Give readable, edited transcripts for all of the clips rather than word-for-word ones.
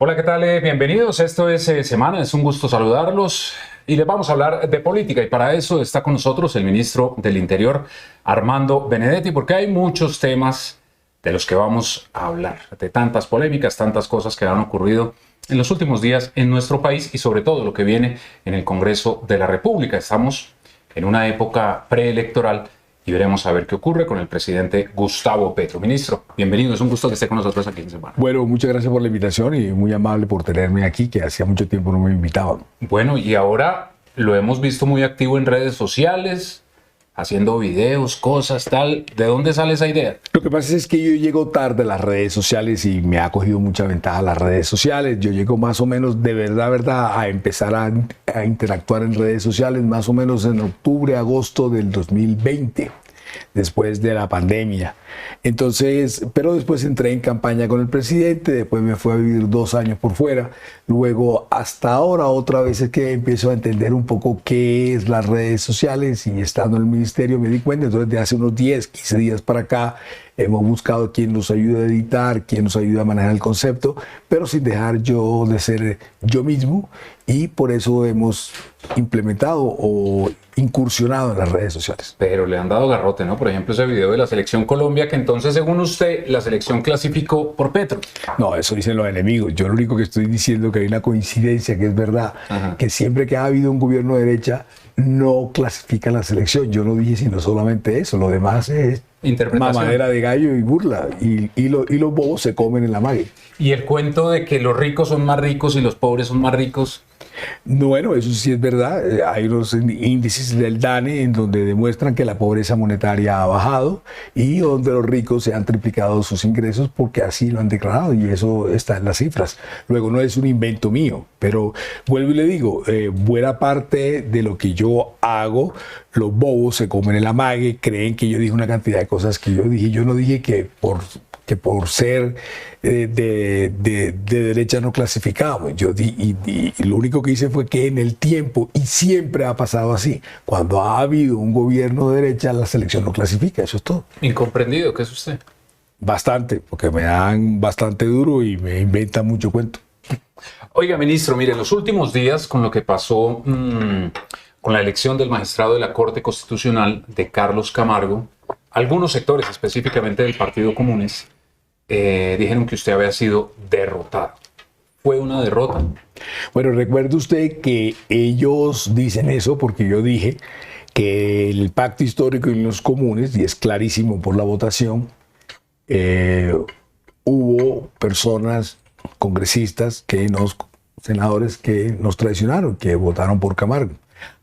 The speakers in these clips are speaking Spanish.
Hola, ¿qué tal? Bienvenidos. Esto es Semana. Es un gusto saludarlos y les vamos a hablar de política. Y para eso está con nosotros el ministro del Interior, Armando Benedetti, porque hay muchos temas de los que vamos a hablar, de tantas polémicas, tantas cosas que han ocurrido en los últimos días en nuestro país y sobre todo lo que viene en el Congreso de la República. Estamos en una época preelectoral y veremos a ver qué ocurre con el presidente Gustavo Petro. Ministro, bienvenido, es un gusto que esté con nosotros aquí en Semana. Bueno, muchas gracias por la invitación y muy amable por tenerme aquí, que hacía mucho tiempo no me invitaban. Bueno, y ahora lo hemos visto muy activo en redes sociales, haciendo videos, cosas, tal. ¿De dónde sale esa idea? Lo que pasa es que yo llego tarde a las redes sociales y me ha cogido mucha ventaja las redes sociales. Yo llego más o menos de verdad, a empezar a interactuar en redes sociales más o menos en octubre, agosto del 2020. Después de la pandemia. Entonces, pero después entré en campaña con el presidente, después me fui a vivir 2 años por fuera, luego hasta ahora otra vez es que empiezo a entender un poco qué es las redes sociales y estando en el ministerio me di cuenta. Entonces de hace unos 10, 15 días para acá hemos buscado quien nos ayude a editar, quien nos ayude a manejar el concepto, pero sin dejar yo de ser yo mismo, y por eso hemos implementado o incursionado en las redes sociales. Pero le han dado garrote, ¿no? Por ejemplo, ese video de la Selección Colombia, que entonces, según usted, la selección clasificó por Petro. No, eso dicen los enemigos. Yo lo único que estoy diciendo es que hay una coincidencia, que es verdad, que siempre que ha habido un gobierno de derecha, no clasifica la selección. Yo no dije sino solamente eso, lo demás es mamadera de gallo y burla, y los bobos se comen en la mague. Y el cuento de que los ricos son más ricos y los pobres son más ricos. Bueno, eso sí es verdad. Hay unos índices del DANE en donde demuestran que la pobreza monetaria ha bajado y donde los ricos se han triplicado sus ingresos porque así lo han declarado, y eso está en las cifras. Luego, no es un invento mío, pero vuelvo y le digo, buena parte de lo que yo hago, los bobos se comen el amague, creen que yo dije una cantidad de cosas que yo dije. Yo no dije que por ser de derecha no clasificábamos. Yo y lo único que hice fue que en el tiempo, y siempre ha pasado así, cuando ha habido un gobierno de derecha, la selección no clasifica, eso es todo. Incomprendido, ¿qué es usted? Bastante, porque me dan bastante duro y me inventan mucho cuento. Oiga, ministro, mire, los últimos días con lo que pasó con la elección del magistrado de la Corte Constitucional de Carlos Camargo, algunos sectores, específicamente del Partido Comunes, dijeron que usted había sido derrotado. ¿Fue una derrota? Bueno, recuerde usted que ellos dicen eso porque yo dije que el pacto histórico en los comunes, y es clarísimo por la votación, hubo personas, congresistas, senadores que nos traicionaron, que votaron por Camargo.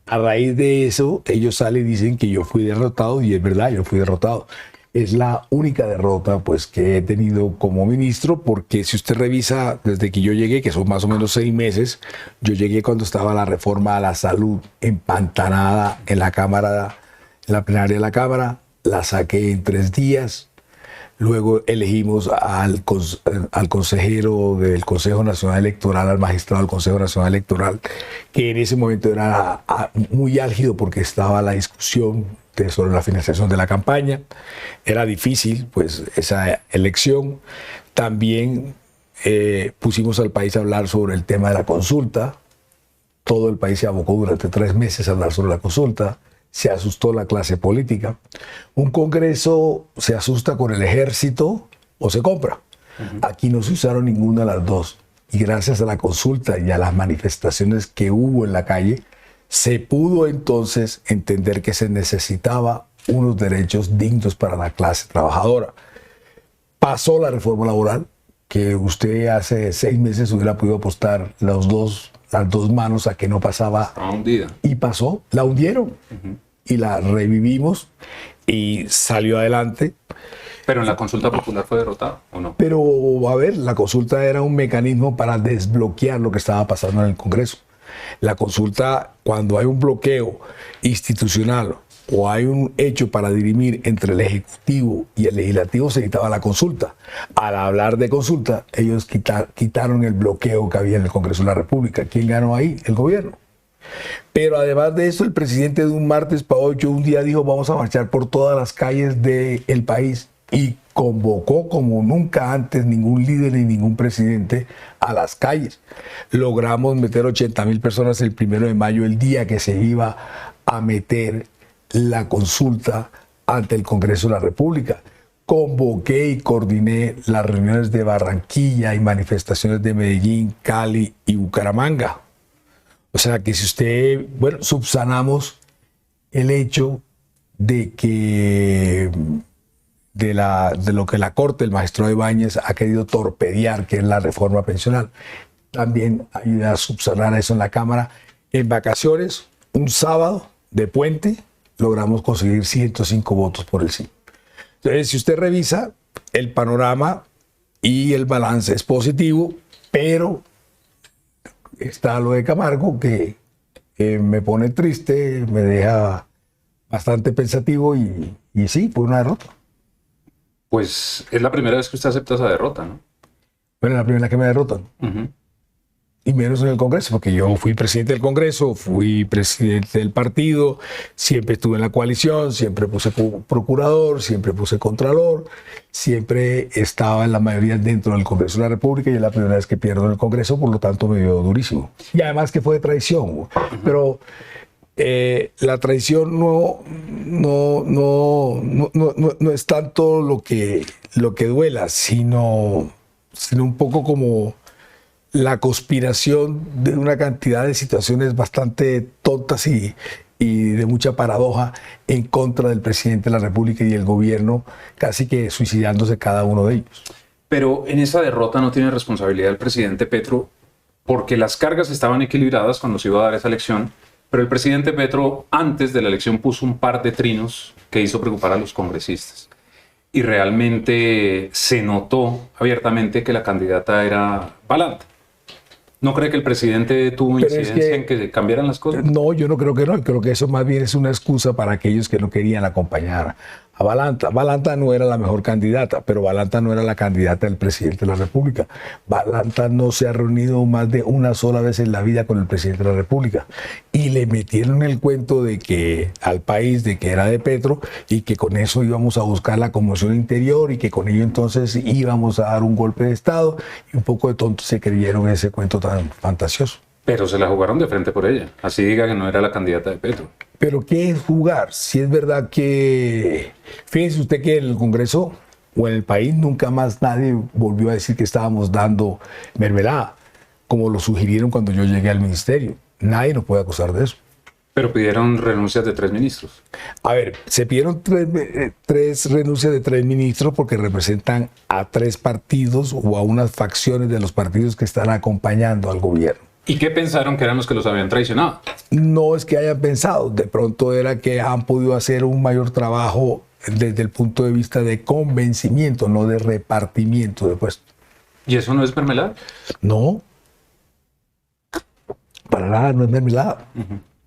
A raíz de eso, ellos salen y dicen que yo fui derrotado, y es verdad, yo fui derrotado. Es la única derrota pues, que he tenido como ministro, porque si usted revisa desde que yo llegué, que son más o menos 6 meses, yo llegué cuando estaba la reforma a la salud empantanada en la Cámara, en la plenaria de la Cámara, la saqué en 3 días. Luego elegimos al consejero del Consejo Nacional Electoral, al magistrado del Consejo Nacional Electoral, que en ese momento era muy álgido porque estaba la discusión sobre la financiación de la campaña. Era difícil, pues, esa elección. También pusimos al país a hablar sobre el tema de la consulta. Todo el país se abocó durante 3 meses a hablar sobre la consulta. Se asustó la clase política. Un Congreso se asusta con el ejército o se compra. Aquí no se usaron ninguna de las dos. Y gracias a la consulta y a las manifestaciones que hubo en la calle, se pudo entonces entender que se necesitaba unos derechos dignos para la clase trabajadora. Pasó la reforma laboral, que usted hace 6 meses hubiera podido apostar las dos manos a que no pasaba. Estaba hundida. Y pasó, la hundieron. Y la revivimos y salió adelante. ¿Pero en la consulta popular fue derrotada o no? Pero, a ver, la consulta era un mecanismo para desbloquear lo que estaba pasando en el Congreso. La consulta, cuando hay un bloqueo institucional o hay un hecho para dirimir entre el Ejecutivo y el Legislativo, se quitaba la consulta. Al hablar de consulta, ellos quitaron el bloqueo que había en el Congreso de la República. ¿Quién ganó ahí? El gobierno. Pero además de eso, el presidente de un martes para 8 un día dijo: vamos a marchar por todas las calles del país. y convocó como nunca antes ningún líder ni ningún presidente a las calles. Logramos meter 80.000 personas el 1 de mayo, el día que se iba a meter la consulta ante el Congreso de la República. Convoqué y coordiné las reuniones de Barranquilla y manifestaciones de Medellín, Cali y Bucaramanga. O sea que si usted, bueno, subsanamos el hecho de que de lo que la Corte, el magistrado Ibáñez, ha querido torpedear, que es la reforma pensional. También ayuda a subsanar eso en la Cámara. En vacaciones, un sábado de puente, logramos conseguir 105 votos por el sí. Entonces, si usted revisa, el panorama y el balance es positivo, pero está lo de Camargo que me pone triste, me deja bastante pensativo y sí, fue una derrota. Pues es la primera vez que usted acepta esa derrota, ¿no? Bueno, es la primera que me derrotan. Y menos en el Congreso, porque yo fui presidente del Congreso, fui presidente del partido, siempre estuve en la coalición, siempre puse procurador, siempre puse contralor, siempre estaba en la mayoría dentro del Congreso de la República y es la primera vez que pierdo en el Congreso, por lo tanto me dio durísimo. Y además que fue de traición, pero la traición no es tanto lo que duela, sino un poco como la conspiración de una cantidad de situaciones bastante tontas y de mucha paradoja en contra del presidente de la República y el gobierno, casi que suicidándose cada uno de ellos. Pero en esa derrota no tiene responsabilidad el presidente Petro, porque las cargas estaban equilibradas cuando se iba a dar esa elección, pero el presidente Petro antes de la elección puso un par de trinos que hizo preocupar a los congresistas. Y realmente se notó abiertamente que la candidata era Balanta. ¿No cree que el presidente tuvo incidencia en que cambiaran las cosas? No, yo no creo que no. Creo que eso más bien es una excusa para aquellos que no querían acompañar a Balanta. Balanta no era la mejor candidata, pero Balanta no era la candidata del presidente de la República. Balanta no se ha reunido más de una sola vez en la vida con el presidente de la República. Y le metieron el cuento de que al país, de que era de Petro, y que con eso íbamos a buscar la conmoción interior y que con ello entonces íbamos a dar un golpe de Estado. Y un poco de tontos se creyeron ese cuento tan fantasioso. Pero se la jugaron de frente por ella. Así diga que no era la candidata de Petro. Pero ¿qué es jugar? Si es verdad que... Fíjese usted que en el Congreso o en el país nunca más nadie volvió a decir que estábamos dando mermelada, como lo sugirieron cuando yo llegué al ministerio. Nadie nos puede acusar de eso. Pero pidieron renuncias de 3 ministros. A ver, se pidieron tres renuncias de 3 ministros porque representan a 3 partidos o a unas facciones de los partidos que están acompañando al gobierno. ¿Y qué pensaron que eran los que los habían traicionado? No es que hayan pensado, de pronto era que han podido hacer un mayor trabajo desde el punto de vista de convencimiento, no de repartimiento de puestos. ¿Y eso no es mermelada? No, para nada no es mermelada,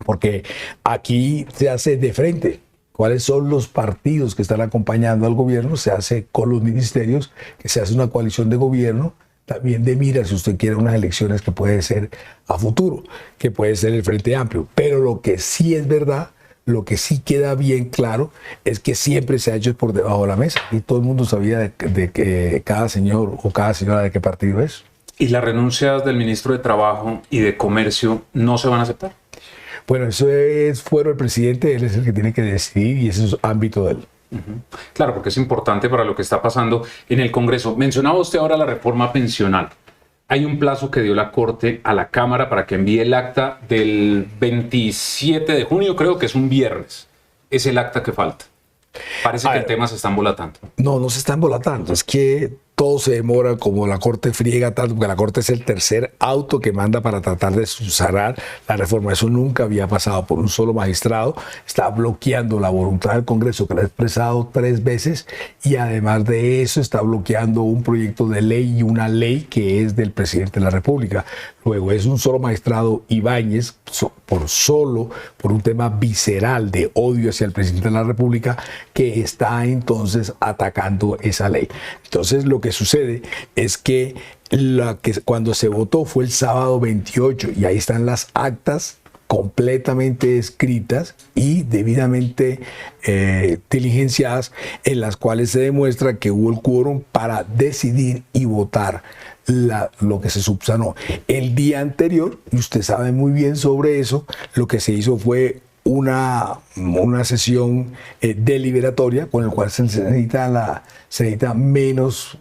porque aquí se hace de frente. ¿Cuáles son los partidos que están acompañando al gobierno? Se hace con los ministerios, que se hace una coalición de gobierno, también de mira, si usted quiere, unas elecciones que puede ser a futuro, que puede ser el Frente Amplio. Pero lo que sí es verdad, lo que sí queda bien claro, es que siempre se ha hecho por debajo de la mesa. Y todo el mundo sabía de que cada señor o cada señora de qué partido es. ¿Y las renuncias del ministro de Trabajo y de Comercio no se van a aceptar? Bueno, eso es fuero del presidente, él es el que tiene que decidir y ese es ámbito de él. Claro, porque es importante para lo que está pasando en el Congreso. Mencionaba usted ahora la reforma pensional. Hay un plazo que dio la Corte a la Cámara para que envíe el acta del 27 de junio, creo que es un viernes. Es el acta que falta. Parece que el tema se está embolatando. No, no se está embolatando. Es que todo se demora, como la Corte friega tanto, porque la Corte es el tercer auto que manda para tratar de subsanar la reforma. Eso nunca había pasado por un solo magistrado. Está bloqueando la voluntad del Congreso, que la ha expresado 3 veces, y además de eso está bloqueando un proyecto de ley y una ley que es del presidente de la República. Luego es un solo magistrado, Ibáñez, por un tema visceral de odio hacia el presidente de la República, que está entonces atacando esa ley. Entonces lo que sucede es que cuando se votó fue el sábado 28 y ahí están las actas completamente escritas y debidamente diligenciadas, en las cuales se demuestra que hubo el quórum para decidir y votar lo que se subsanó. El día anterior, y usted sabe muy bien sobre eso, lo que se hizo fue una sesión deliberatoria, con el cual se necesita menos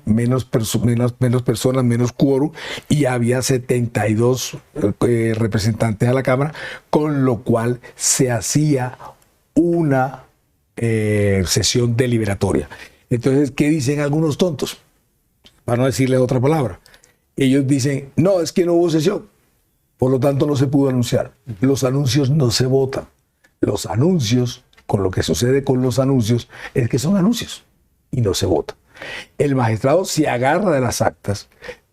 personas, menos quórum, y había 72 representantes a la Cámara, con lo cual se hacía una sesión deliberatoria. Entonces, ¿qué dicen algunos tontos? Para no decirle otra palabra. Ellos dicen, no, es que no hubo sesión, por lo tanto no se pudo anunciar. Los anuncios no se votan. Los anuncios, con lo que sucede con los anuncios, es que son anuncios y no se vota. El magistrado se agarra de las actas,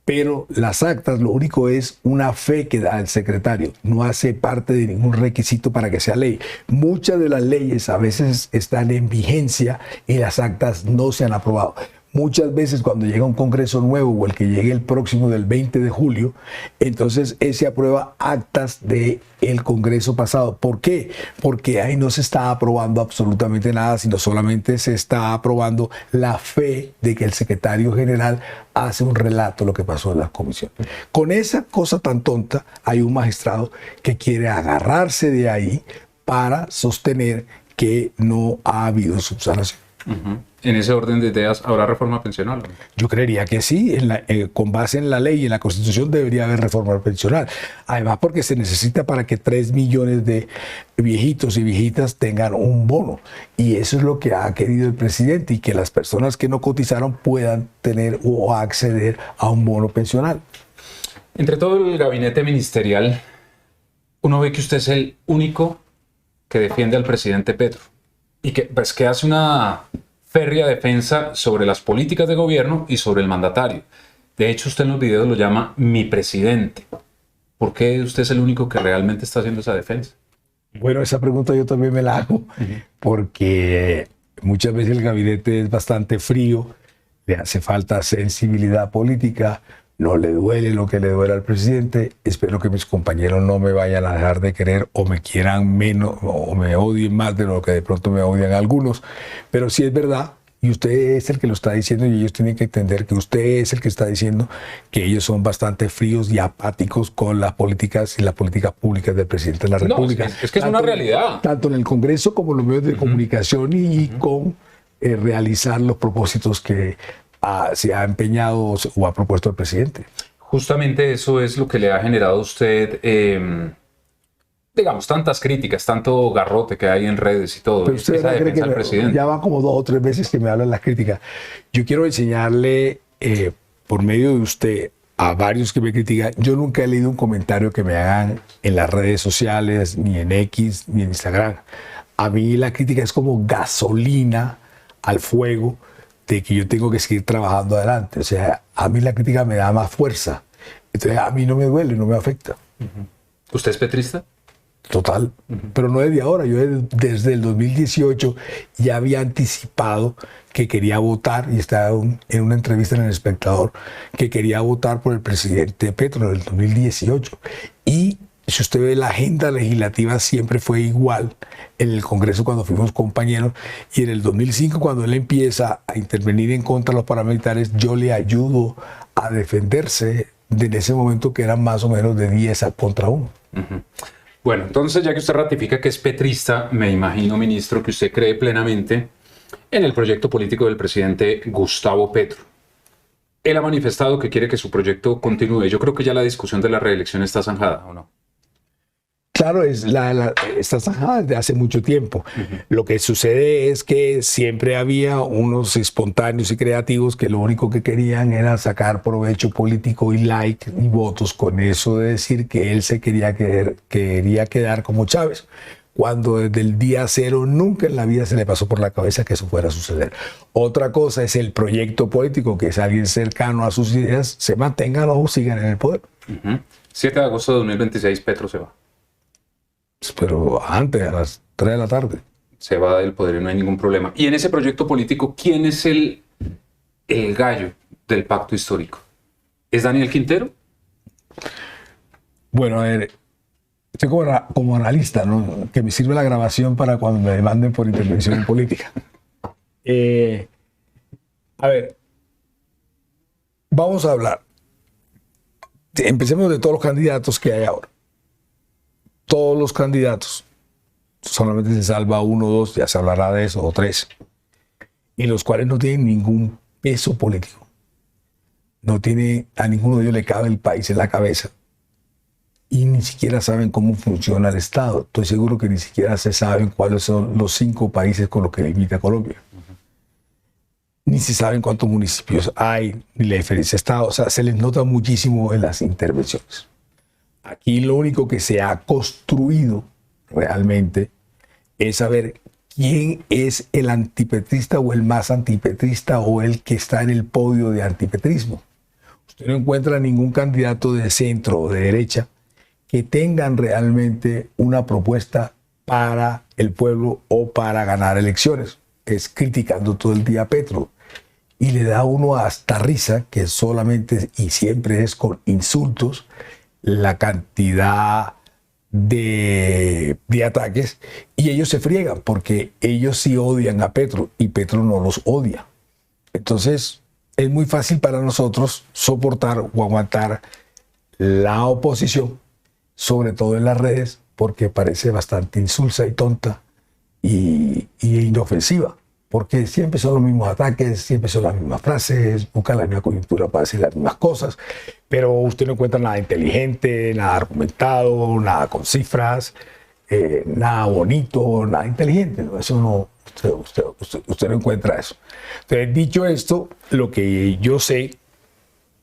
pero las actas lo único es una fe que da el secretario, no hace parte de ningún requisito para que sea ley. Muchas de las leyes a veces están en vigencia y las actas no se han aprobado. Muchas veces cuando llega un congreso nuevo o el que llegue el próximo del 20 de julio, entonces ese aprueba actas del congreso pasado. ¿Por qué? Porque ahí no se está aprobando absolutamente nada, sino solamente se está aprobando la fe de que el secretario general hace un relato de lo que pasó en la comisión. Con esa cosa tan tonta, hay un magistrado que quiere agarrarse de ahí para sostener que no ha habido subsanación. En ese orden de ideas, ¿habrá reforma pensional? Yo creería que sí, con base en la ley y en la Constitución debería haber reforma pensional. Además, porque se necesita para que 3 millones de viejitos y viejitas tengan un bono. Y eso es lo que ha querido el presidente, y que las personas que no cotizaron puedan tener o acceder a un bono pensional. Entre todo el gabinete ministerial, uno ve que usted es el único que defiende al presidente Petro y que hace una férrea defensa sobre las políticas de gobierno y sobre el mandatario. De hecho, usted en los videos lo llama mi presidente. ¿Por qué usted es el único que realmente está haciendo esa defensa? Bueno, esa pregunta yo también me la hago, porque muchas veces el gabinete es bastante frío, le hace falta sensibilidad política, no le duele lo que le duele al presidente. Espero que mis compañeros no me vayan a dejar de querer o me quieran menos o me odien más de lo que de pronto me odian algunos. Pero sí es verdad, y usted es el que lo está diciendo, y ellos tienen que entender que usted es el que está diciendo que ellos son bastante fríos y apáticos con las políticas y las políticas públicas del presidente de la República. No, es que es una realidad. Tanto en el Congreso como en los medios de comunicación y con realizar los propósitos que se ha empeñado o ha propuesto el presidente. Justamente eso es lo que le ha generado a usted, digamos, tantas críticas, tanto garrote que hay en redes y todo. Pero usted esa cree defensa que del presidente. ya van como 2 o 3 veces que me hablan las críticas. Yo quiero enseñarle, por medio de usted, a varios que me critican. Yo nunca he leído un comentario que me hagan en las redes sociales, ni en X, ni en Instagram. A mí la crítica es como gasolina al fuego de que yo tengo que seguir trabajando adelante. O sea, a mí la crítica me da más fuerza. Entonces, a mí no me duele, no me afecta. ¿Usted es petrista? Total. Pero no desde ahora. Yo desde el 2018 ya había anticipado que quería votar, y estaba en una entrevista en El Espectador, que quería votar por el presidente Petro en el 2018. Y si usted ve, la agenda legislativa siempre fue igual en el Congreso cuando fuimos compañeros, y en el 2005, cuando él empieza a intervenir en contra de los paramilitares, yo le ayudo a defenderse en ese momento, que eran más o menos de 10 contra 1. Bueno, entonces, ya que usted ratifica que es petrista, me imagino, ministro, que usted cree plenamente en el proyecto político del presidente Gustavo Petro. Él ha manifestado que quiere que su proyecto continúe. Yo creo que ya la discusión de la reelección está zanjada, ¿o no? Claro, está zanjada desde hace mucho tiempo. Lo que sucede es que siempre había unos espontáneos y creativos que lo único que querían era sacar provecho político y like y votos con eso de decir que él se quería quedar como Chávez, cuando desde el día cero nunca en la vida se le pasó por la cabeza que eso fuera a suceder. Otra cosa es el proyecto político, que es alguien cercano a sus ideas, se mantengan o sigan en el poder. 7 de agosto de 2026, Petro se va. Pero antes, a las 3 de la tarde. Se va del poder y no hay ningún problema. Y en ese proyecto político, ¿quién es el gallo del pacto histórico? ¿Es Daniel Quintero? Bueno, a ver, Estoy como analista, ¿no? Que me sirve la grabación para cuando me demanden por intervención en política. A ver, vamos a hablar. Empecemos de todos los candidatos que hay ahora. Todos los candidatos, solamente se salva uno o dos, ya se hablará de eso, o tres, y los cuales no tienen ningún peso político. No tiene, a ninguno de ellos le cabe el país en la cabeza. Y ni siquiera saben cómo funciona el Estado. Estoy seguro que ni siquiera se saben cuáles son los 5 países con los que limita Colombia. Ni se saben cuántos municipios hay, ni la diferencia de Estado. O sea, se les nota muchísimo en las intervenciones. Aquí lo único que se ha construido realmente es saber quién es el antipetrista o el más antipetrista o el que está en el podio de antipetrismo. Usted no encuentra ningún candidato de centro o de derecha que tengan realmente una propuesta para el pueblo o para ganar elecciones. Es criticando todo el día a Petro. Y le da a uno hasta risa, que solamente y siempre es con insultos, la cantidad de ataques, y ellos se friegan porque ellos sí odian a Petro y Petro no los odia. Entonces es muy fácil para nosotros soportar o aguantar la oposición, sobre todo en las redes, porque parece bastante insulsa y tonta y inofensiva, porque siempre son los mismos ataques, siempre son las mismas frases, buscan la misma coyuntura para decir las mismas cosas, pero usted no encuentra nada inteligente, nada argumentado, nada con cifras, nada bonito, nada inteligente, ¿no? Eso no, usted no encuentra eso. Entonces, dicho esto, lo que yo sé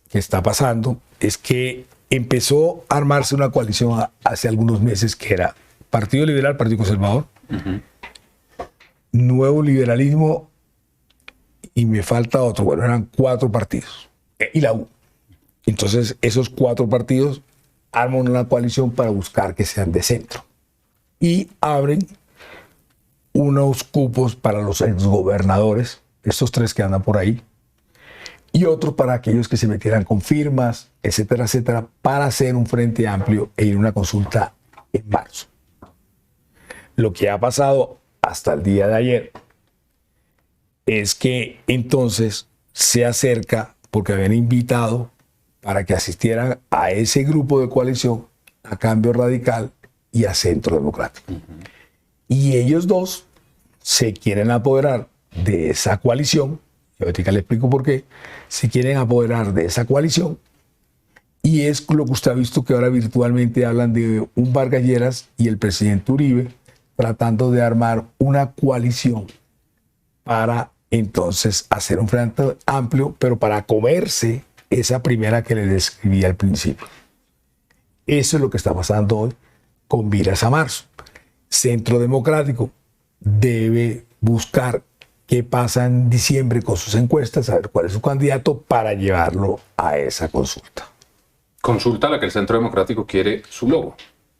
que está pasando es que empezó a armarse una coalición hace algunos meses que era Partido Liberal, Partido Conservador, Nuevo Liberalismo y me falta otro. Bueno, eran 4 partidos. Y la U. Entonces, esos 4 partidos arman una coalición para buscar que sean de centro. Y abren unos cupos para los exgobernadores, estos 3 que andan por ahí, y otros para aquellos que se metieran con firmas, etcétera, etcétera, para hacer un frente amplio e ir a una consulta en marzo. Lo que ha pasado hasta el día de ayer es que entonces se acerca, porque habían invitado para que asistieran a ese grupo de coalición, a Cambio Radical y a Centro Democrático. Y ellos dos se quieren apoderar de esa coalición, y ahorita le explico por qué, se quieren apoderar de esa coalición, y es lo que usted ha visto que ahora virtualmente hablan de un Vargas Lleras y el presidente Uribe, tratando de armar una coalición para entonces hacer un frente amplio, pero para comerse esa primera que le describí al principio. Eso es lo que está pasando hoy con miras a marzo. Centro Democrático debe buscar qué pasa en diciembre con sus encuestas, saber cuál es su candidato para llevarlo a esa consulta. Consulta a la que el Centro Democrático quiere su logo.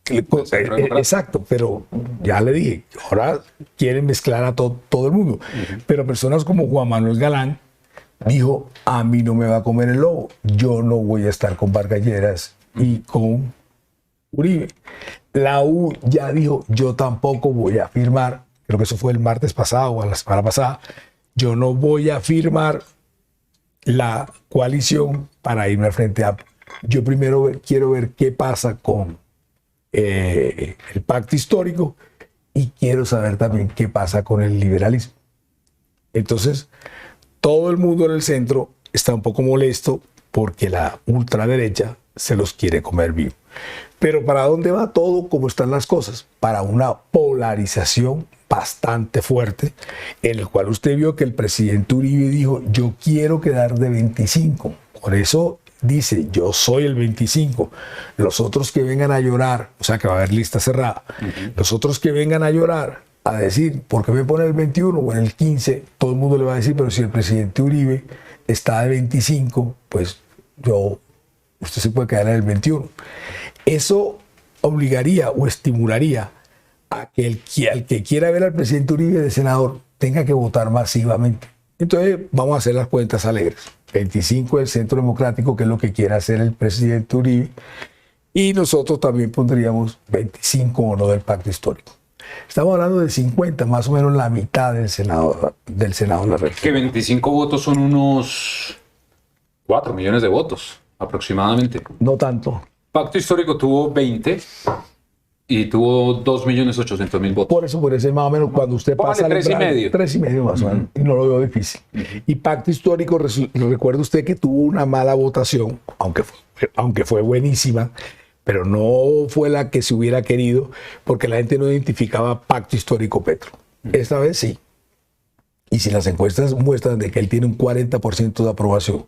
Exacto, pero ya le dije, ahora quieren mezclar a todo el mundo. Pero personas como Juan Manuel Galán dijo, a mí no me va a comer el lobo, yo no voy a estar con Vargas Lleras y con Uribe. La U ya dijo, yo tampoco voy a firmar, creo que eso fue el martes pasado o la semana pasada, yo no voy a firmar la coalición para irme al Frente Amplio. Yo primero quiero ver qué pasa con el pacto histórico y quiero saber también qué pasa con el liberalismo. Entonces, todo el mundo en el centro está un poco molesto porque la ultraderecha se los quiere comer vivo. Pero ¿para dónde va todo? ¿Cómo están las cosas? Para una polarización bastante fuerte, en el cual usted vio que el presidente Uribe dijo, yo quiero quedar de 25. Por eso dice, yo soy el 25. Los otros que vengan a llorar, o sea que va a haber lista cerrada, los otros que vengan a llorar, a decir, ¿por qué me pone el 21 o en el 15? Todo el mundo le va a decir, pero si el presidente Uribe está de 25, pues usted se puede quedar en el 21. Eso obligaría o estimularía a que al que quiera ver al presidente Uribe de senador tenga que votar masivamente. Entonces vamos a hacer las cuentas alegres. 25 del Centro Democrático, que es lo que quiere hacer el presidente Uribe, Y nosotros también pondríamos 25 o no del pacto histórico. Estamos hablando de 50, más o menos la mitad del Senado de la República. Que 25 votos son unos 4 millones de votos, aproximadamente. No tanto. Pacto histórico tuvo 20 y tuvo 2.800.000 votos. Por eso más o menos cuando usted Póngale pasa... 3,5. 3,5 más o menos. Y no lo veo difícil. Y pacto histórico, recuerda usted que tuvo una mala votación, aunque fue buenísima, pero no fue la que se hubiera querido porque la gente no identificaba pacto histórico Petro. Esta vez sí. Y si las encuestas muestran de que él tiene un 40% de aprobación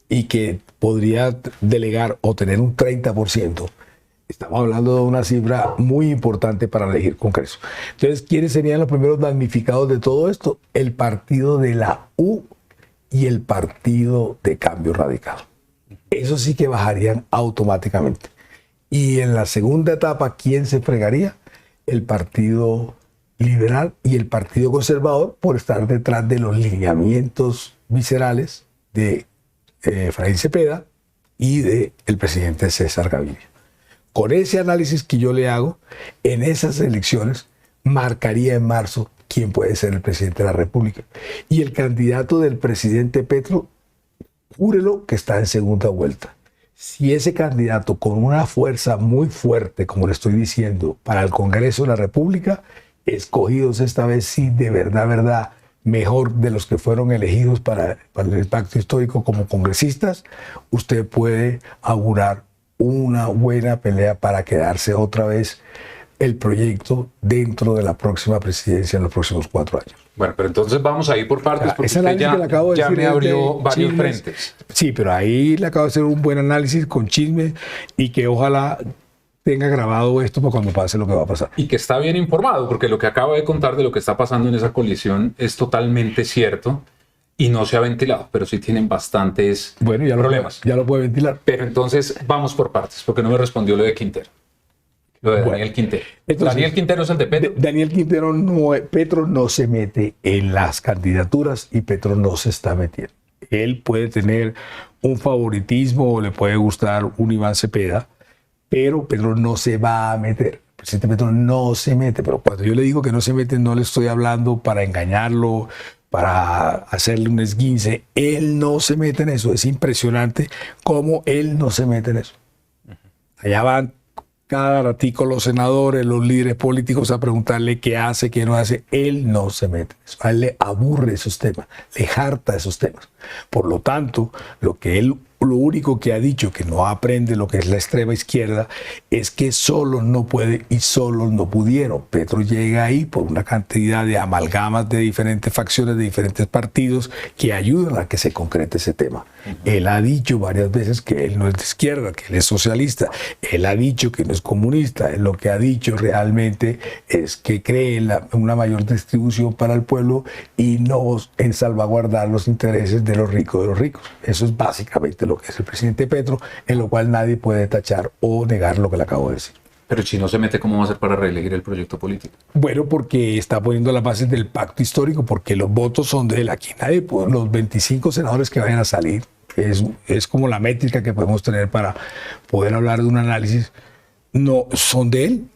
y que podría delegar o tener un 30%, estamos hablando de una cifra muy importante para elegir Congreso. Entonces, ¿quiénes serían los primeros damnificados de todo esto? El partido de la U y el partido de Cambio Radical. Eso sí que bajarían automáticamente. Y en la segunda etapa, ¿quién se fregaría? El Partido Liberal y el Partido Conservador por estar detrás de los lineamientos viscerales de Efraín Cepeda y del presidente César Gaviria. Con ese análisis que yo le hago, en esas elecciones marcaría en marzo quién puede ser el presidente de la República. Y el candidato del presidente Petro, júrelo que está en segunda vuelta. Si ese candidato con una fuerza muy fuerte, como le estoy diciendo, para el Congreso de la República, escogidos esta vez sí de verdad, mejor de los que fueron elegidos para el pacto histórico como congresistas, usted puede augurar una buena pelea para quedarse otra vez el proyecto dentro de la próxima presidencia en los próximos 4 años. Bueno, pero entonces vamos a ir por partes porque ese usted ya me abrió varios chismes, frentes. Sí, pero ahí le acabo de hacer un buen análisis con chisme y que ojalá tenga grabado esto para cuando pase lo que va a pasar. Y que está bien informado, porque lo que acaba de contar de lo que está pasando en esa coalición es totalmente cierto y no se ha ventilado, pero sí tienen bastantes problemas. Ya lo puede ventilar. Pero entonces vamos por partes, porque no me respondió lo de Quintero. Lo de Daniel Quintero. Entonces, Daniel Quintero es el de Petro. Daniel Quintero no, Petro no se mete en las candidaturas y Petro no se está metiendo. Él puede tener un favoritismo o le puede gustar un Iván Cepeda, pero Petro no se va a meter. El presidente Petro no se mete, pero cuando yo le digo que no se mete, no le estoy hablando para engañarlo, para hacerle un esguince. Él no se mete en eso. Es impresionante cómo él no se mete en eso. Allá van cada ratico los senadores, los líderes políticos a preguntarle qué hace, qué no hace. Él no se mete en eso. A él le aburre esos temas, le harta esos temas. Por lo tanto, lo único que ha dicho, que no aprende lo que es la extrema izquierda, es que solos no puede y solos no pudieron. Petro llega ahí por una cantidad de amalgamas de diferentes facciones, de diferentes partidos que ayudan a que se concrete ese tema. Él ha dicho varias veces que él no es de izquierda, que él es socialista. Él ha dicho que no es comunista. Él lo que ha dicho realmente es que cree en una mayor distribución para el pueblo y no en salvaguardar los intereses de los ricos de los ricos. Eso es básicamente lo que es el presidente Petro, en lo cual nadie puede tachar o negar lo que le acabo de decir. Pero si no se mete, ¿cómo va a ser para reelegir el proyecto político? Bueno, porque está poniendo las bases del pacto histórico, porque los votos son de él. Aquí nadie puede, los 25 senadores que vayan a salir, es como la métrica que podemos tener para poder hablar de un análisis, no son de él,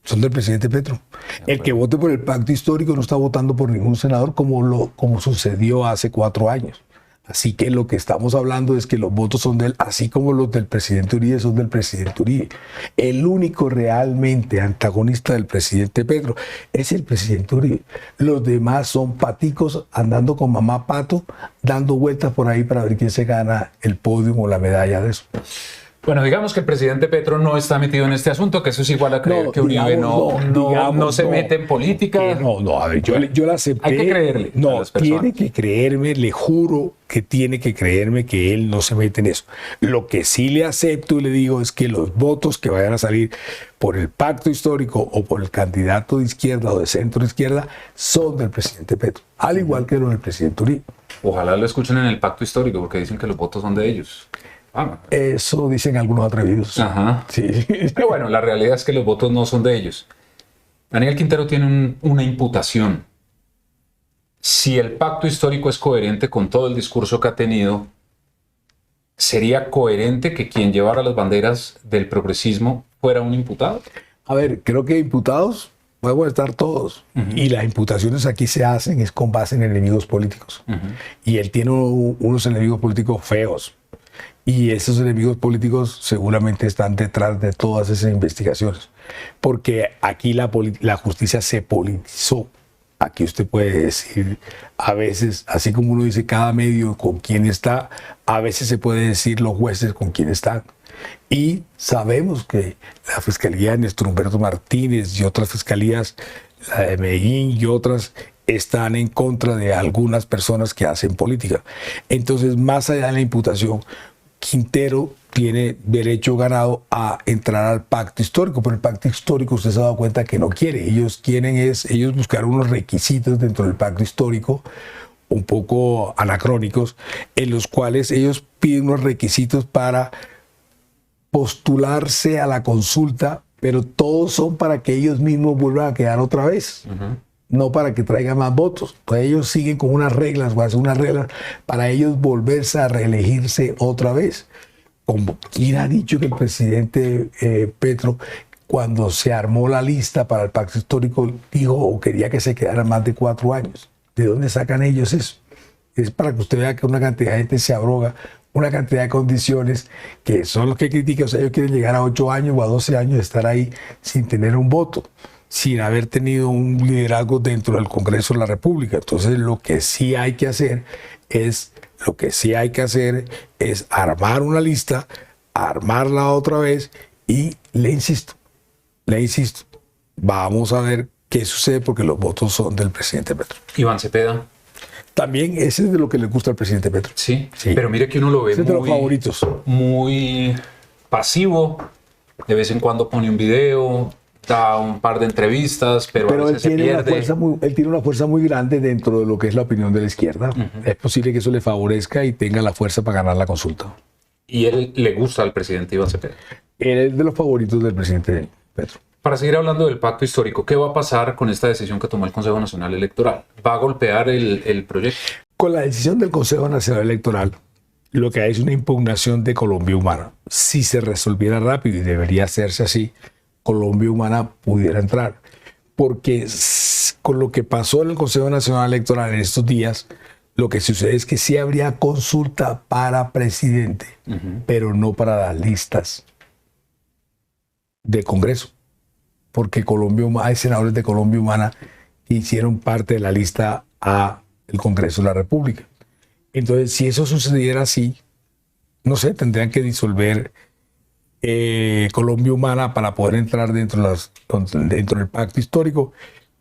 son del presidente Petro. El que vote por el pacto histórico no está votando por ningún senador como sucedió hace 4 años. Así que lo que estamos hablando es que los votos son de él, así como los del presidente Uribe son del presidente Uribe. El único realmente antagonista del presidente Petro es el presidente Uribe. Los demás son paticos andando con mamá pato, dando vueltas por ahí para ver quién se gana el podio o la medalla de eso. Bueno, digamos que el presidente Petro no está metido en este asunto, que eso es igual a creer que Uribe no se mete en política. A ver, yo la acepté. Hay que creerle. No, tiene que creerme, le juro que tiene que creerme que él no se mete en eso. Lo que sí le acepto y le digo es que los votos que vayan a salir por el pacto histórico o por el candidato de izquierda o de centro izquierda son del presidente Petro, al igual que los del presidente Uribe. Ojalá lo escuchen en el pacto histórico, porque dicen que los votos son de ellos. Eso dicen algunos atrevidos. Ajá. Sí. Pero bueno, la realidad es que los votos no son de ellos. Daniel Quintero tiene una imputación. Si el pacto histórico es coherente con todo el discurso que ha tenido, ¿sería coherente que quien llevara las banderas del progresismo fuera un imputado? A ver, creo que imputados podemos estar todos. Y las imputaciones aquí se hacen es con base en enemigos políticos. Y él tiene unos enemigos políticos feos. Y esos enemigos políticos seguramente están detrás de todas esas investigaciones. Porque aquí la justicia se politizó. Aquí usted puede decir, a veces, así como uno dice cada medio con quién está, a veces se puede decir los jueces con quién están. Y sabemos que la Fiscalía de Néstor Humberto Martínez y otras fiscalías, la de Medellín y otras, están en contra de algunas personas que hacen política. Entonces, más allá de la imputación, Quintero tiene derecho ganado a entrar al pacto histórico, pero el pacto histórico usted se ha dado cuenta que no quiere. Ellos buscar unos requisitos dentro del pacto histórico un poco anacrónicos, en los cuales ellos piden unos requisitos para postularse a la consulta, pero todos son para que ellos mismos vuelvan a quedar otra vez. No para que traigan más votos. Pues ellos siguen con unas reglas, o hacen unas reglas para ellos volverse a reelegirse otra vez. Como quien ha dicho que el presidente Petro, cuando se armó la lista para el pacto histórico, dijo o quería que se quedaran más de 4 años. ¿De dónde sacan ellos eso? Es para que usted vea que una cantidad de gente se abroga una cantidad de condiciones que son los que critican. O sea, ellos quieren llegar a 8 años o a 12 años de estar ahí sin tener un voto, sin haber tenido un liderazgo dentro del Congreso de la República. Entonces, lo que sí hay que hacer es armar una lista, armarla otra vez y le insisto, vamos a ver qué sucede porque los votos son del presidente Petro. Iván Cepeda. También ese es de lo que le gusta al presidente Petro. Sí, pero mire que uno lo ve de los favoritos. Muy pasivo. De vez en cuando pone un video, da un par de entrevistas, pero a veces se pierde. Él tiene una fuerza muy grande dentro de lo que es la opinión de la izquierda. Es posible que eso le favorezca y tenga la fuerza para ganar la consulta. ¿Y él le gusta al presidente Iván Cepeda? Él es de los favoritos del presidente Petro. Para seguir hablando del pacto histórico, ¿qué va a pasar con esta decisión que tomó el Consejo Nacional Electoral? ¿Va a golpear el proyecto? Con la decisión del Consejo Nacional Electoral, lo que hay es una impugnación de Colombia Humana. Si se resolviera rápido, y debería hacerse así, Colombia Humana pudiera entrar. Porque con lo que pasó en el Consejo Nacional Electoral en estos días, lo que sucede es que sí habría consulta para presidente, pero no para las listas de Congreso. Porque hay senadores de Colombia Humana que hicieron parte de la lista a el Congreso de la República. Entonces, si eso sucediera así, no sé, tendrían que disolver Colombia Humana para poder entrar dentro del pacto histórico,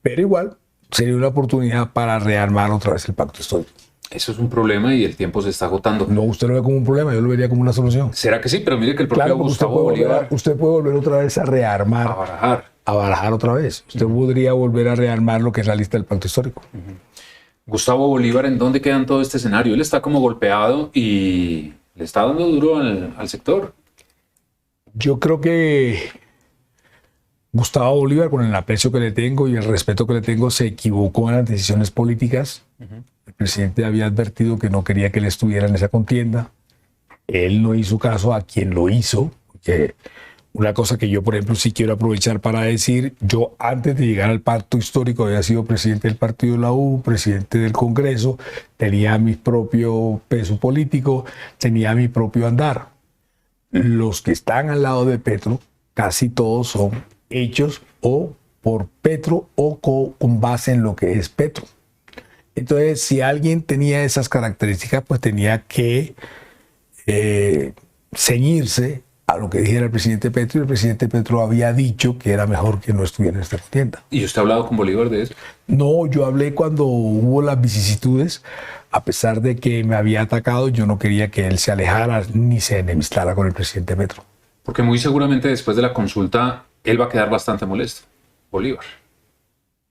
pero igual sería una oportunidad para rearmar otra vez el pacto histórico. Eso es un problema y el tiempo se está agotando. No, usted lo ve como un problema, yo lo vería como una solución. ¿Será que sí? Pero mire que el propio Gustavo Bolívar... Usted puede volver otra vez a rearmar. A barajar otra vez. Usted podría volver a rearmar lo que es la lista del pacto histórico. Gustavo Bolívar, ¿en dónde queda en todo este escenario? Él está como golpeado y le está dando duro al sector. Yo creo que Gustavo Bolívar, con el aprecio que le tengo y el respeto que le tengo, se equivocó en las decisiones políticas. El presidente había advertido que no quería que él estuviera en esa contienda. Él no hizo caso a quien lo hizo. Porque una cosa que yo, por ejemplo, sí quiero aprovechar para decir, yo antes de llegar al pacto histórico había sido presidente del partido de la U, presidente del Congreso, tenía mi propio peso político, tenía mi propio andar. Los que están al lado de Petro, casi todos son hechos o por Petro o con base en lo que es Petro. Entonces, si alguien tenía esas características, pues tenía que ceñirse a lo que dijera el presidente Petro, y el presidente Petro había dicho que era mejor que no estuviera en esta contienda. ¿Y usted ha hablado con Bolívar de eso? No, yo hablé cuando hubo las vicisitudes. A pesar de que me había atacado, yo no quería que él se alejara ni se enemistara con el presidente Petro. Porque muy seguramente después de la consulta, él va a quedar bastante molesto, Bolívar.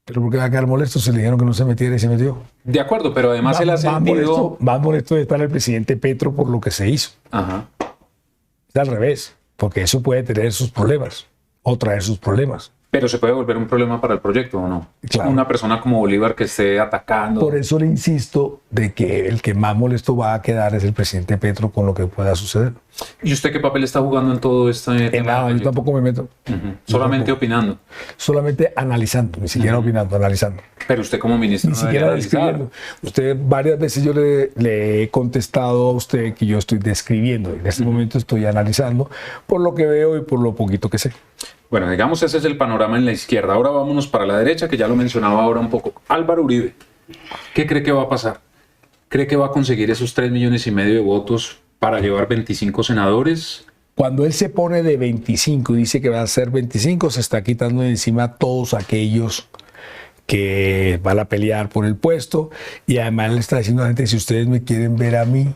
¿Pero por qué va a quedar molesto? Se le dijeron que no se metiera y se metió. De acuerdo, pero además él ha sentido... Más molesto de estar el presidente Petro por lo que se hizo. Ajá. Es al revés, porque eso puede tener sus problemas o traer sus problemas. Pero se puede volver un problema para el proyecto, ¿o no? Claro. Una persona como Bolívar que esté atacando. Por eso le insisto de que el que más molesto va a quedar es el presidente Petro con lo que pueda suceder. ¿Y usted qué papel está jugando en todo este tema? Nada, yo tampoco me meto. Solamente opinando. Solamente analizando, ni siquiera opinando, analizando. Pero usted como ministro Ni no siquiera debería analizar. describiendo. Usted, varias veces yo le he contestado a usted que yo estoy describiendo. En este momento estoy analizando por lo que veo y por lo poquito que sé. Bueno, digamos ese es el panorama en la izquierda. Ahora vámonos para la derecha, que ya lo mencionaba ahora un poco. Álvaro Uribe, ¿qué cree que va a pasar? ¿Cree que va a conseguir esos 3,5 millones de votos para llevar 25 senadores? Cuando él se pone de 25 y dice que va a ser 25, se está quitando de encima a todos aquellos que van a pelear por el puesto, y además le está diciendo a la gente, si ustedes me quieren ver a mí,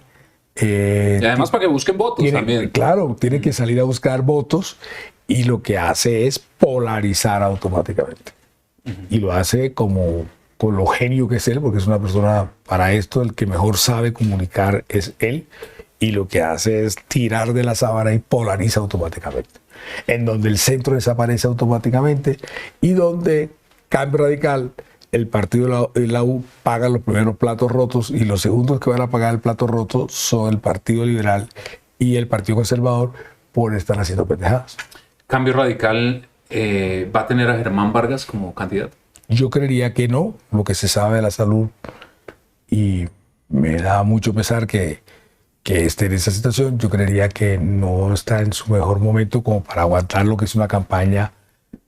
Y además para que busquen votos también. claro, tiene que salir a buscar votos, y lo que hace es polarizar automáticamente. Y lo hace como con lo genio que es él, porque es una persona para esto, el que mejor sabe comunicar es él, y lo que hace es tirar de la sábana y polariza automáticamente. En donde el centro desaparece automáticamente y donde Cambio Radical, el partido de la U, paga los primeros platos rotos, y los segundos que van a pagar el plato roto son el Partido Liberal y el Partido Conservador por estar haciendo pendejadas. Cambio Radical va a tener a Germán Vargas como candidato. Yo creería que no, lo que se sabe de la salud, y me da mucho pesar que esté en esa situación. Yo creería que no está en su mejor momento como para aguantar lo que es una campaña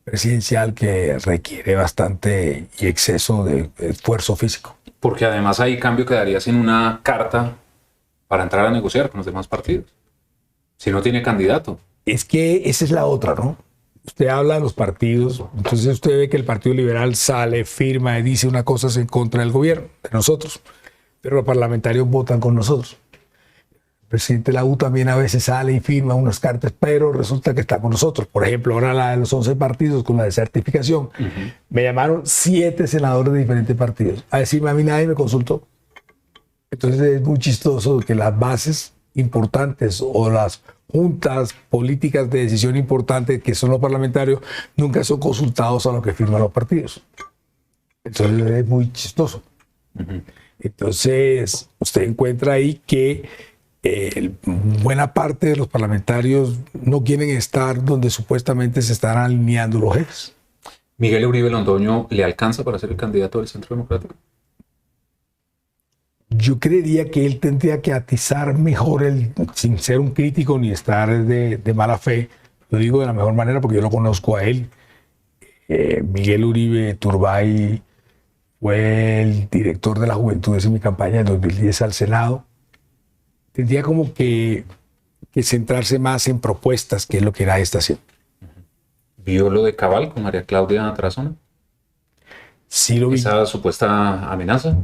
presidencial que requiere bastante y exceso de esfuerzo físico. Porque además ahí Cambio quedaría sin una carta para entrar a negociar con los demás partidos. Si no tiene candidato. Es que esa es la otra, ¿no? Usted habla de los partidos, entonces usted ve que el Partido Liberal sale, firma y dice una cosa en contra del gobierno, de nosotros, pero los parlamentarios votan con nosotros. El presidente de la U también a veces sale y firma unas cartas, pero resulta que está con nosotros. Por ejemplo, ahora la de los 11 partidos con la de certificación, me llamaron 7 senadores de diferentes partidos a decirme, a mí nadie me consultó. Entonces es muy chistoso que las bases importantes o las juntas políticas de decisión importantes que son los parlamentarios nunca son consultados a lo que firman los partidos. Entonces es muy chistoso. Entonces usted encuentra ahí que buena parte de los parlamentarios no quieren estar donde supuestamente se están alineando los jefes. ¿Miguel Uribe Londoño le alcanza para ser el candidato del Centro Democrático? Yo creería que él tendría que atizar mejor, sin ser un crítico ni estar de mala fe. Lo digo de la mejor manera porque yo lo conozco a él. Miguel Uribe Turbay fue el director de las Juventudes en mi campaña en 2010 al Senado. Tendría como que centrarse más en propuestas, que es lo que era esta haciendo. ¿Vio lo de Cabal con María Claudia Tarazona? Sí lo vi. Esa supuesta amenaza.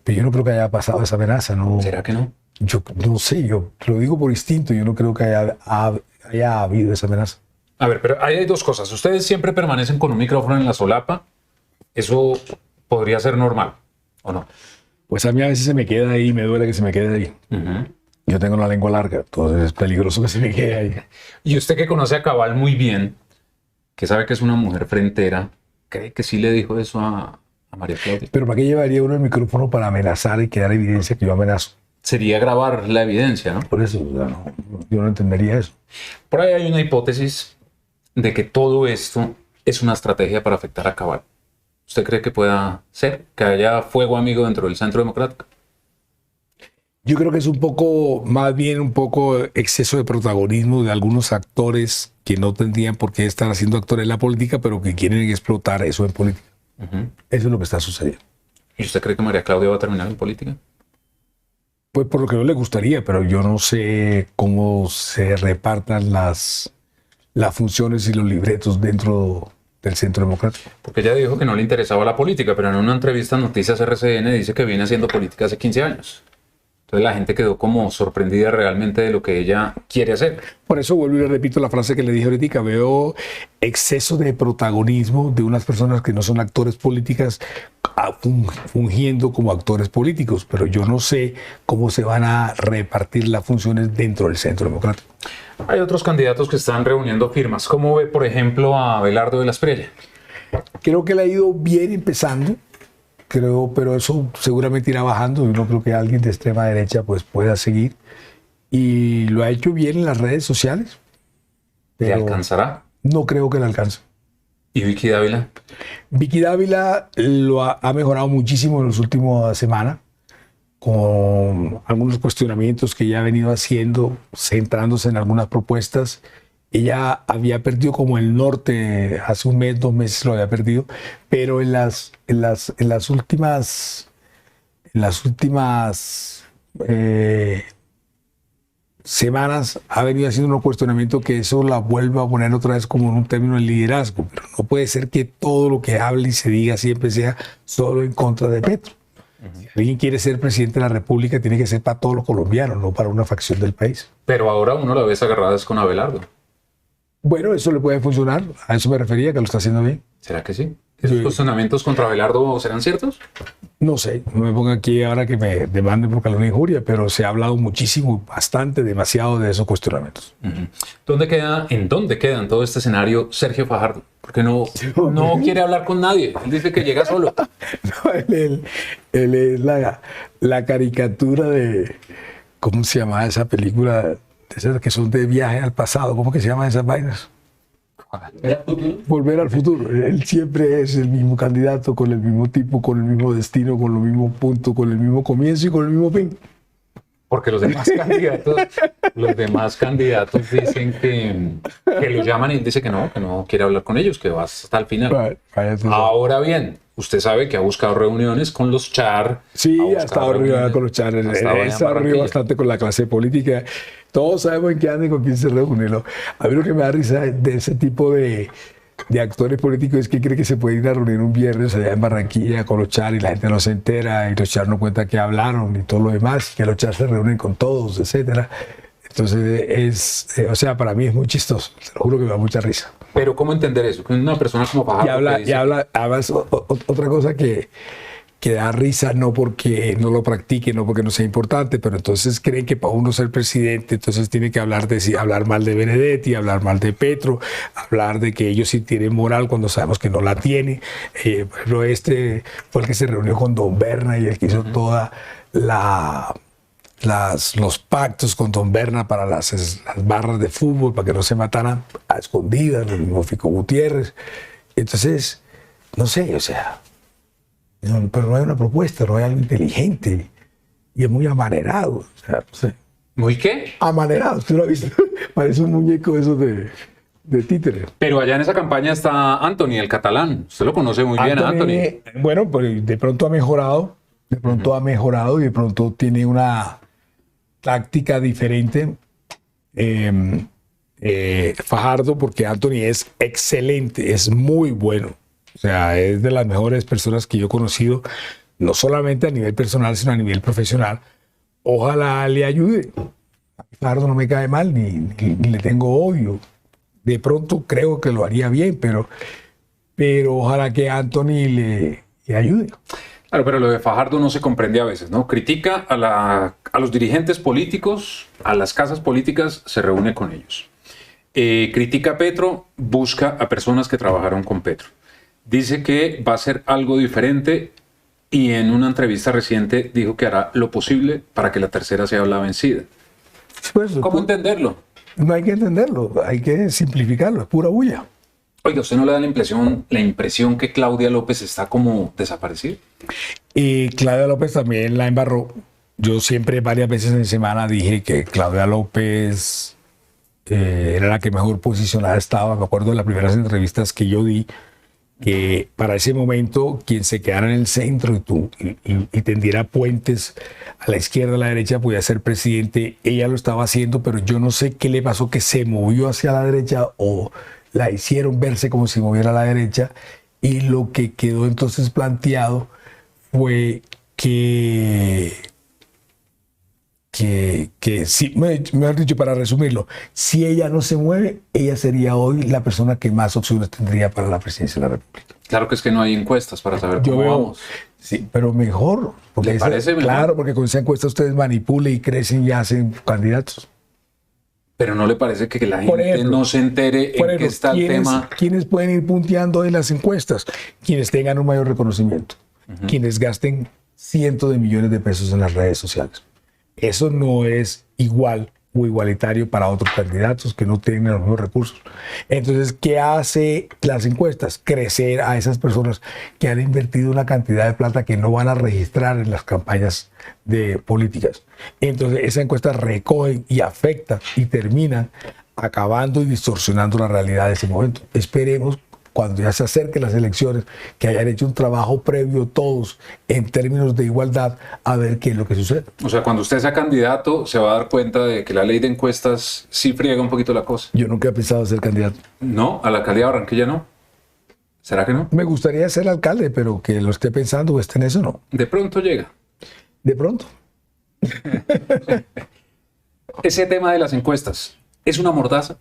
Pero yo no creo que haya pasado esa amenaza, ¿no? ¿Será que no? Yo no sé, yo lo digo por instinto, yo no creo que haya habido esa amenaza. A ver, pero ahí hay dos cosas. Ustedes siempre permanecen con un micrófono en la solapa. ¿Eso podría ser normal o no? Pues a mí a veces se me queda ahí, me duele que se me quede ahí. Yo tengo la lengua larga, entonces es peligroso que se me quede ahí. Y usted que conoce a Cabal muy bien, que sabe que es una mujer frentera, ¿cree que sí le dijo eso a María Claudia? Pero ¿para qué llevaría uno el micrófono para amenazar y quedar evidencia que yo amenazo? Sería grabar la evidencia, ¿no? Por eso, yo no entendería eso. Por ahí hay una hipótesis de que todo esto es una estrategia para afectar a Cabal. ¿Usted cree que pueda ser? ¿Que haya fuego amigo dentro del Centro Democrático? Yo creo que es más bien un poco exceso de protagonismo de algunos actores que no tendrían por qué estar haciendo actores en la política, pero que quieren explotar eso en política. Eso es lo que está sucediendo. ¿Y usted cree que María Claudia va a terminar en política? Pues por lo que no le gustaría, pero yo no sé cómo se repartan las funciones y los libretos dentro del Centro Democrático. Porque ella dijo que no le interesaba la política, pero en una entrevista en Noticias RCN dice que viene haciendo política hace 15 años. Entonces la gente quedó como sorprendida realmente de lo que ella quiere hacer. Por eso vuelvo y repito la frase que le dije ahorita, veo exceso de protagonismo de unas personas que no son actores políticas fungiendo como actores políticos, pero yo no sé cómo se van a repartir las funciones dentro del Centro Democrático. Hay otros candidatos que están reuniendo firmas. ¿Cómo ve, por ejemplo, a Abelardo de la Espriella? Creo que le ha ido bien empezando. Pero eso seguramente irá bajando. Yo no creo que alguien de extrema derecha pues pueda seguir. Y lo ha hecho bien en las redes sociales. ¿Le alcanzará? No creo que le alcance. ¿Y Vicky Dávila? Vicky Dávila ha mejorado muchísimo en las últimas semanas, con algunos cuestionamientos que ya ha venido haciendo, centrándose en algunas propuestas. Ella había perdido como el norte hace un mes, 2 meses lo había perdido, pero en las últimas semanas ha venido haciendo un cuestionamiento que eso la vuelva a poner otra vez como en un término de liderazgo. Pero no puede ser que todo lo que hable y se diga siempre sea solo en contra de Petro. Si alguien quiere ser presidente de la República, tiene que ser para todos los colombianos, no para una facción del país. Pero ahora uno la ves agarrada con Abelardo. Bueno, eso le puede funcionar. A eso me refería, que lo está haciendo bien. ¿Será que sí? ¿Esos cuestionamientos contra Abelardo serán ciertos? No sé, no me ponga aquí ahora que me demanden por calumnia e injuria, pero se ha hablado muchísimo, bastante, demasiado de esos cuestionamientos. ¿En dónde queda en todo este escenario Sergio Fajardo? Porque no quiere hablar con nadie. Él dice que llega solo. No, él es la caricatura de... ¿Cómo se llama esa película? De esas que son de viaje al pasado. ¿Cómo que se llaman esas vainas? Volver al futuro. Él siempre es el mismo candidato, con el mismo tipo, con el mismo destino, con los mismos puntos, con el mismo comienzo y con el mismo fin. Porque los demás candidatos dicen que lo llaman y él dice que no quiere hablar con ellos, que va hasta el final. Ahora bien, usted sabe que ha buscado reuniones con los Char. Sí, ha estado arriba con los Char. Ha estado arriba bastante con la clase política. Todos sabemos en qué anda y con quién se reúne. A mí lo que me da risa de ese tipo de actores políticos es que cree que se puede ir a reunir un viernes allá en Barranquilla con los Char y la gente no se entera y los Char no cuentan qué hablaron y todo lo demás, que los Char se reúnen con todos, etcétera. Entonces, o sea, para mí es muy chistoso. Te lo juro que me da mucha risa. Pero ¿cómo entender eso? Que una persona como Fajardo y habla otra cosa que da risa, no porque no lo practique, no porque no sea importante, pero entonces creen que para uno ser presidente, entonces tiene que hablar mal de Benedetti, hablar mal de Petro, hablar de que ellos sí tienen moral cuando sabemos que no la tiene. Por ejemplo, este fue el que se reunió con Don Berna y el que hizo toda los pactos con Don Berna para las barras de fútbol, para que no se mataran a escondidas, el mismo Fico Gutiérrez. Entonces, no sé, o sea... pero no hay una propuesta, no hay algo inteligente y es muy amanerado. O sea, no sé. ¿Muy qué? Amanerado, usted lo ha visto. Parece un muñeco eso de títere. Pero allá en esa campaña está Anthony, el catalán. Usted lo conoce muy bien, Anthony. Bueno, pues de pronto ha mejorado, y de pronto tiene una táctica diferente. Fajardo, porque Anthony es excelente, es muy bueno. O sea, es de las mejores personas que yo he conocido, no solamente a nivel personal, sino a nivel profesional. Ojalá le ayude. A Fajardo no me cae mal, ni le tengo odio. De pronto creo que lo haría bien, pero ojalá que Anthony le ayude. Claro, pero lo de Fajardo no se comprende a veces, ¿no? Critica a los dirigentes políticos, a las casas políticas, se reúne con ellos. Critica a Petro, busca a personas que trabajaron con Petro. Dice que va a hacer algo diferente y en una entrevista reciente dijo que hará lo posible para que la tercera sea la vencida. Pues, ¿Cómo entenderlo? No hay que entenderlo, hay que simplificarlo, es pura bulla. Oiga, ¿usted no le da la impresión que Claudia López está como desaparecida? Y Claudia López también la embarró. Yo siempre, varias veces en semana, dije que Claudia López era la que mejor posicionada estaba. Me acuerdo de las primeras entrevistas que yo di, que para ese momento quien se quedara en el centro y tendiera puentes a la izquierda, a la derecha, podía ser presidente. Ella lo estaba haciendo, pero yo no sé qué le pasó, que se movió hacia la derecha o la hicieron verse como si moviera a la derecha, y lo que quedó entonces planteado fue que sí, mejor dicho, para resumirlo, si ella no se mueve, ella sería hoy la persona que más opciones tendría para la presidencia de la República. Claro que es que no hay encuestas para saber cómo vamos. Sí, pero mejor. Porque ¿Le parece mejor? Claro, porque con esa encuesta ustedes manipulan y crecen y hacen candidatos. Pero ¿no le parece que la gente no se entere en qué está el tema? ¿Quiénes pueden ir punteando en las encuestas? Quienes tengan un mayor reconocimiento. Quienes gasten cientos de millones de pesos en las redes sociales. Eso no es igual o igualitario para otros candidatos que no tienen los mismos recursos. Entonces, ¿qué hace las encuestas? Crecer a esas personas que han invertido una cantidad de plata que no van a registrar en las campañas de políticas. Entonces, esa encuesta recoge y afecta y termina acabando y distorsionando la realidad de ese momento. Esperemos, cuando ya se acerquen las elecciones, que hayan hecho un trabajo previo todos en términos de igualdad, a ver qué es lo que sucede. O sea, cuando usted sea candidato, se va a dar cuenta de que la ley de encuestas sí friega un poquito la cosa. Yo nunca he pensado ser candidato. No, a la alcaldía de Barranquilla no. ¿Será que no? Me gustaría ser alcalde, pero que lo esté pensando o esté en eso, no. De pronto llega. De pronto. Ese tema de las encuestas, ¿es una mordaza?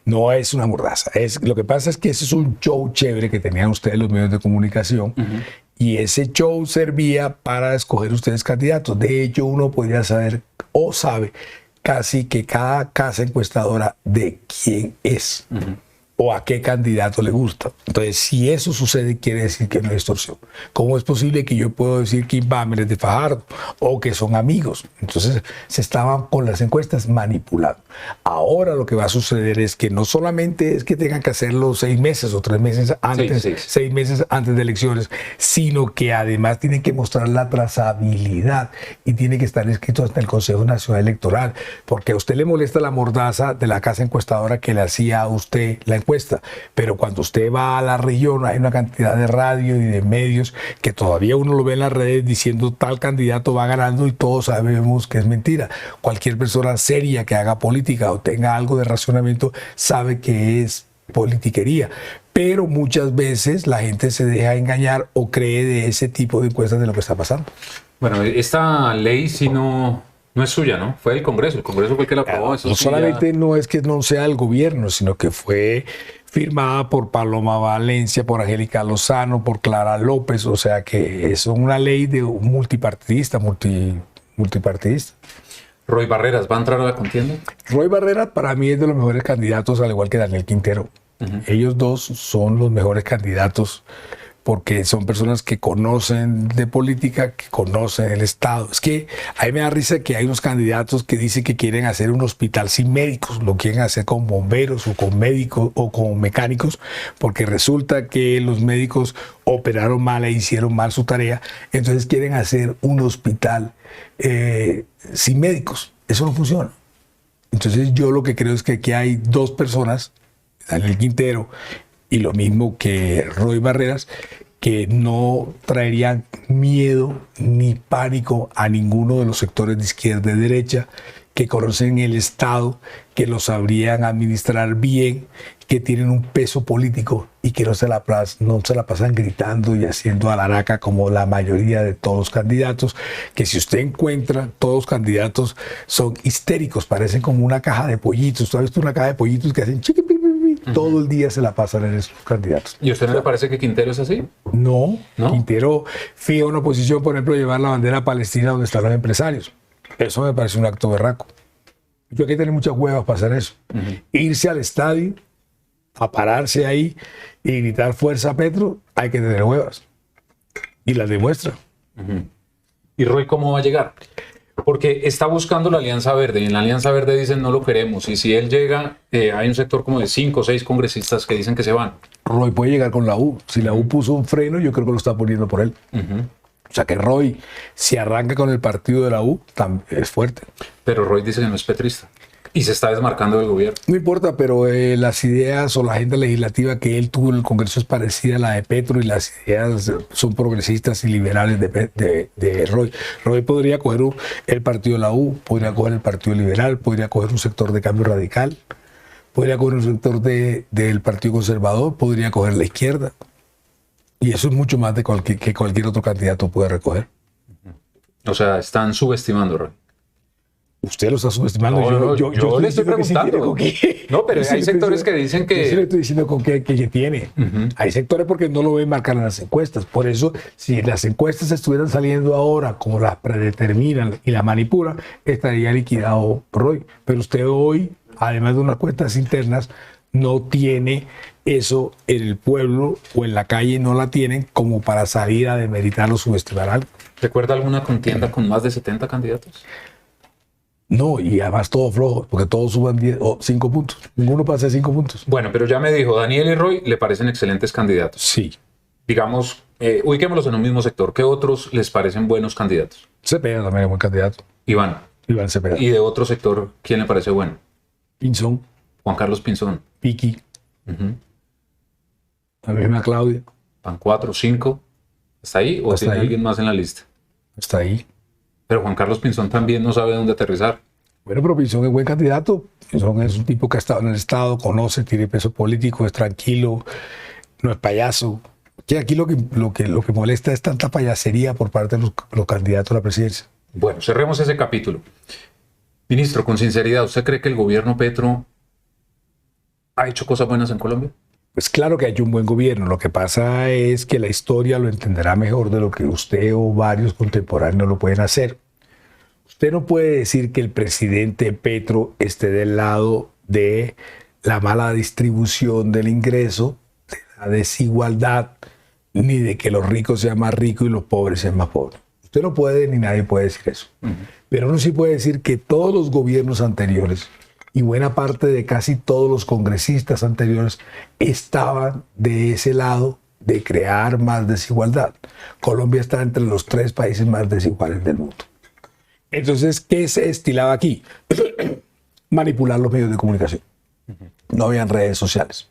No es una mordaza. Lo que pasa es que ese es un show chévere que tenían ustedes los medios de comunicación, y ese show servía para escoger ustedes candidatos. De hecho, uno podría saber o sabe casi que cada casa encuestadora de quién es o a qué candidato le gusta. Entonces, si eso sucede, quiere decir que no es extorsión. ¿Cómo es posible que yo puedo decir que Imbámer es de Fajardo o que son amigos? Entonces, se estaban con las encuestas manipulando. Ahora lo que va a suceder es que no solamente es que tengan que hacerlo 6 meses o 3 meses antes, 6 meses antes de elecciones, sino que además tienen que mostrar la trazabilidad y tiene que estar escrito hasta el Consejo Nacional Electoral, porque a usted le molesta la mordaza de la casa encuestadora que le hacía a usted la encuesta, pero cuando usted va a la región hay una cantidad de radio y de medios que todavía uno lo ve en las redes diciendo tal candidato va ganando y todos sabemos que es mentira. Cualquier persona seria que haga política o tenga algo de razonamiento sabe que es politiquería, pero muchas veces la gente se deja engañar o cree de ese tipo de encuestas de lo que está pasando. Bueno, esta ley sí no es suya, ¿no? Fue del Congreso. El Congreso fue el que la aprobó. Eso no sí solamente no es que no sea el gobierno, sino que fue firmada por Paloma Valencia, por Angélica Lozano, por Clara López. O sea que es una ley de multipartidista. ¿Roy Barreras va a entrar a la contienda? Roy Barreras para mí es de los mejores candidatos, al igual que Daniel Quintero. Ellos dos son los mejores candidatos porque son personas que conocen de política, que conocen el Estado. Es que a mí me da risa que hay unos candidatos que dicen que quieren hacer un hospital sin médicos, lo quieren hacer con bomberos o con médicos o con mecánicos, porque resulta que los médicos operaron mal e hicieron mal su tarea, entonces quieren hacer un hospital sin médicos. Eso no funciona. Entonces yo lo que creo es que aquí hay dos personas, Daniel Quintero y lo mismo que Roy Barreras, que no traerían miedo ni pánico a ninguno de los sectores de izquierda y derecha, que conocen el Estado, que lo sabrían administrar bien, que tienen un peso político y que no se la pasan gritando y haciendo alaraca como la mayoría de todos los candidatos, que si usted encuentra, todos los candidatos son histéricos, parecen como una caja de pollitos. ¿Tú has visto una caja de pollitos que hacen chiqui? Todo el día se la pasan en esos candidatos. ¿Y a usted no le parece que Quintero es así? No. Quintero fija una posición, por ejemplo, llevar la bandera palestina donde están los empresarios. Eso me parece un acto berraco. Yo hay que tener muchas huevas para hacer eso. Irse al estadio, a pararse ahí y gritar fuerza Petro, hay que tener huevas. Y las demuestra. ¿Y Roy cómo va a llegar? Porque está buscando la Alianza Verde y en la Alianza Verde dicen no lo queremos, y si él llega, hay un sector como de 5 o 6 congresistas que dicen que se van. Roy puede llegar con la U. Si la U puso un freno, yo creo que lo está poniendo por él. O sea que Roy, si arranca con el partido de la U, es fuerte. Pero Roy dice que no es petrista y se está desmarcando del gobierno. No importa, pero las ideas o la agenda legislativa que él tuvo en el Congreso es parecida a la de Petro y las ideas son progresistas y liberales de Roy. Roy podría coger el partido de la U, podría coger el partido liberal, podría coger un sector de Cambio Radical, podría coger un sector del Partido Conservador, podría coger la izquierda. Y eso es mucho más que cualquier otro candidato puede recoger. O sea, están subestimando a Roy. Usted lo está subestimando. No, yo le estoy preguntando. No, pero hay sectores que dicen que... Yo sí le estoy diciendo con qué tiene. Hay sectores porque no lo ven marcar en las encuestas. Por eso, si las encuestas estuvieran saliendo ahora, como las predeterminan y las manipulan, estaría liquidado por hoy. Pero usted hoy, además de unas cuentas internas, no tiene eso en el pueblo o en la calle, no la tienen como para salir a demeritar o subestimar algo. ¿Recuerda alguna contienda con más de 70 candidatos? No, y además todo flojo, porque todos suban 10 o 5 puntos. Ninguno pasa de 5 puntos. Bueno, pero ya me dijo, Daniel y Roy le parecen excelentes candidatos. Sí. Digamos, ubiquémoslos en un mismo sector. ¿Qué otros les parecen buenos candidatos? Cepeda también es buen candidato. Iván Cepeda. ¿Y de otro sector, quién le parece bueno? Pinzón. Juan Carlos Pinzón. Piqui. La misma Claudia. Van 4, 5. ¿Está ahí o tiene alguien más en la lista? Está ahí. Pero Juan Carlos Pinzón también no sabe dónde aterrizar. Bueno, pero Pinzón es buen candidato. Pinzón es un tipo que ha estado en el Estado, conoce, tiene peso político, es tranquilo, no es payaso. Que aquí lo que molesta es tanta payasería por parte de los candidatos a la presidencia. Bueno, cerremos ese capítulo. Ministro, con sinceridad, ¿usted cree que el gobierno Petro ha hecho cosas buenas en Colombia? Pues claro que ha hecho un buen gobierno. Lo que pasa es que la historia lo entenderá mejor de lo que usted o varios contemporáneos lo pueden hacer. Usted no puede decir que el presidente Petro esté del lado de la mala distribución del ingreso, de la desigualdad, ni de que los ricos sean más ricos y los pobres sean más pobres. Usted no puede, ni nadie puede decir eso. Pero uno sí puede decir que todos los gobiernos anteriores y buena parte de casi todos los congresistas anteriores estaban de ese lado de crear más desigualdad. Colombia está entre los 3 países más desiguales del mundo. Entonces, ¿qué se estilaba aquí? Manipular los medios de comunicación. No habían redes sociales.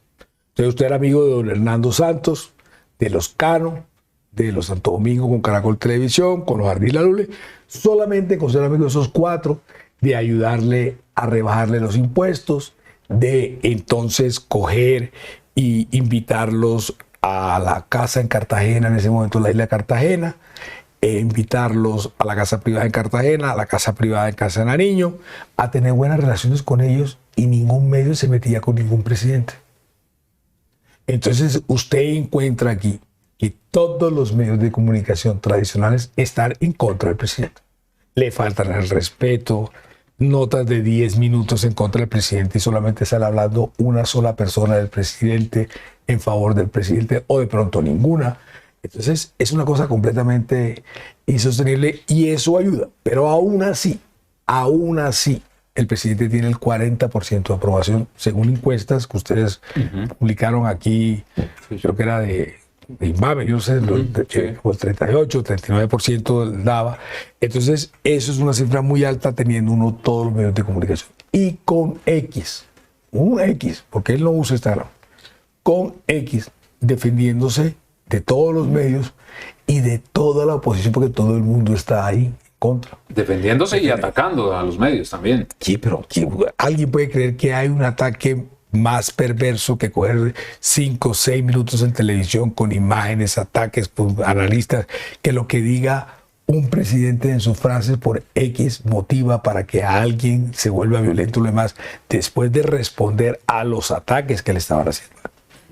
Entonces usted era amigo de don Hernando Santos, de los Cano, de los Santo Domingo con Caracol Televisión, con los Ardila Lule, solamente con ser amigo de esos 4, de ayudarle a rebajarle los impuestos, de entonces coger y invitarlos a la casa en Cartagena, en ese momento la isla de Cartagena, invitarlos a la casa privada en Cartagena, a la casa privada en Casa de Nariño, a tener buenas relaciones con ellos y ningún medio se metía con ningún presidente. Entonces usted encuentra aquí que todos los medios de comunicación tradicionales están en contra del presidente. Le faltan el respeto, notas de 10 minutos en contra del presidente y solamente sale hablando una sola persona del presidente en favor del presidente o de pronto ninguna. Entonces es una cosa completamente insostenible y eso ayuda. Pero aún así, el presidente tiene el 40% de aprobación según encuestas que ustedes publicaron aquí, creo que era de INVAME, yo no sé, o el 38, 39% daba. Entonces, eso es una cifra muy alta teniendo uno todos los medios de comunicación. Y con X, porque él no usa Instagram, con X, defendiéndose de todos los medios y de toda la oposición, porque todo el mundo está ahí en contra. Defendiéndose y atacando a los medios también. Sí, pero ¿alguien puede creer que hay un ataque más perverso que coger 5 o 6 minutos en televisión con imágenes, ataques por analistas, que lo que diga un presidente en sus frases por X motiva para que alguien se vuelva violento y lo demás, después de responder a los ataques que le estaban haciendo?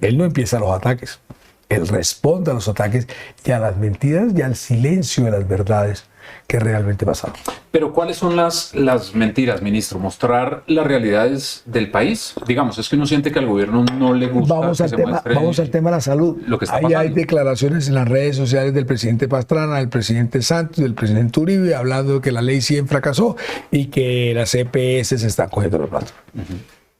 Él no empieza los ataques, él responde a los ataques y a las mentiras y al silencio de las verdades que realmente pasaron. Pero ¿cuáles son las mentiras, ministro? ¿Mostrar las realidades del país? Digamos, es que uno siente que al gobierno no le gusta vamos al tema de la salud. Lo que está Ahí pasando. hay declaraciones en las redes sociales del presidente Pastrana, del presidente Santos, del presidente Uribe, hablando de que la ley 100 fracasó y que las EPS se están cogiendo los platos.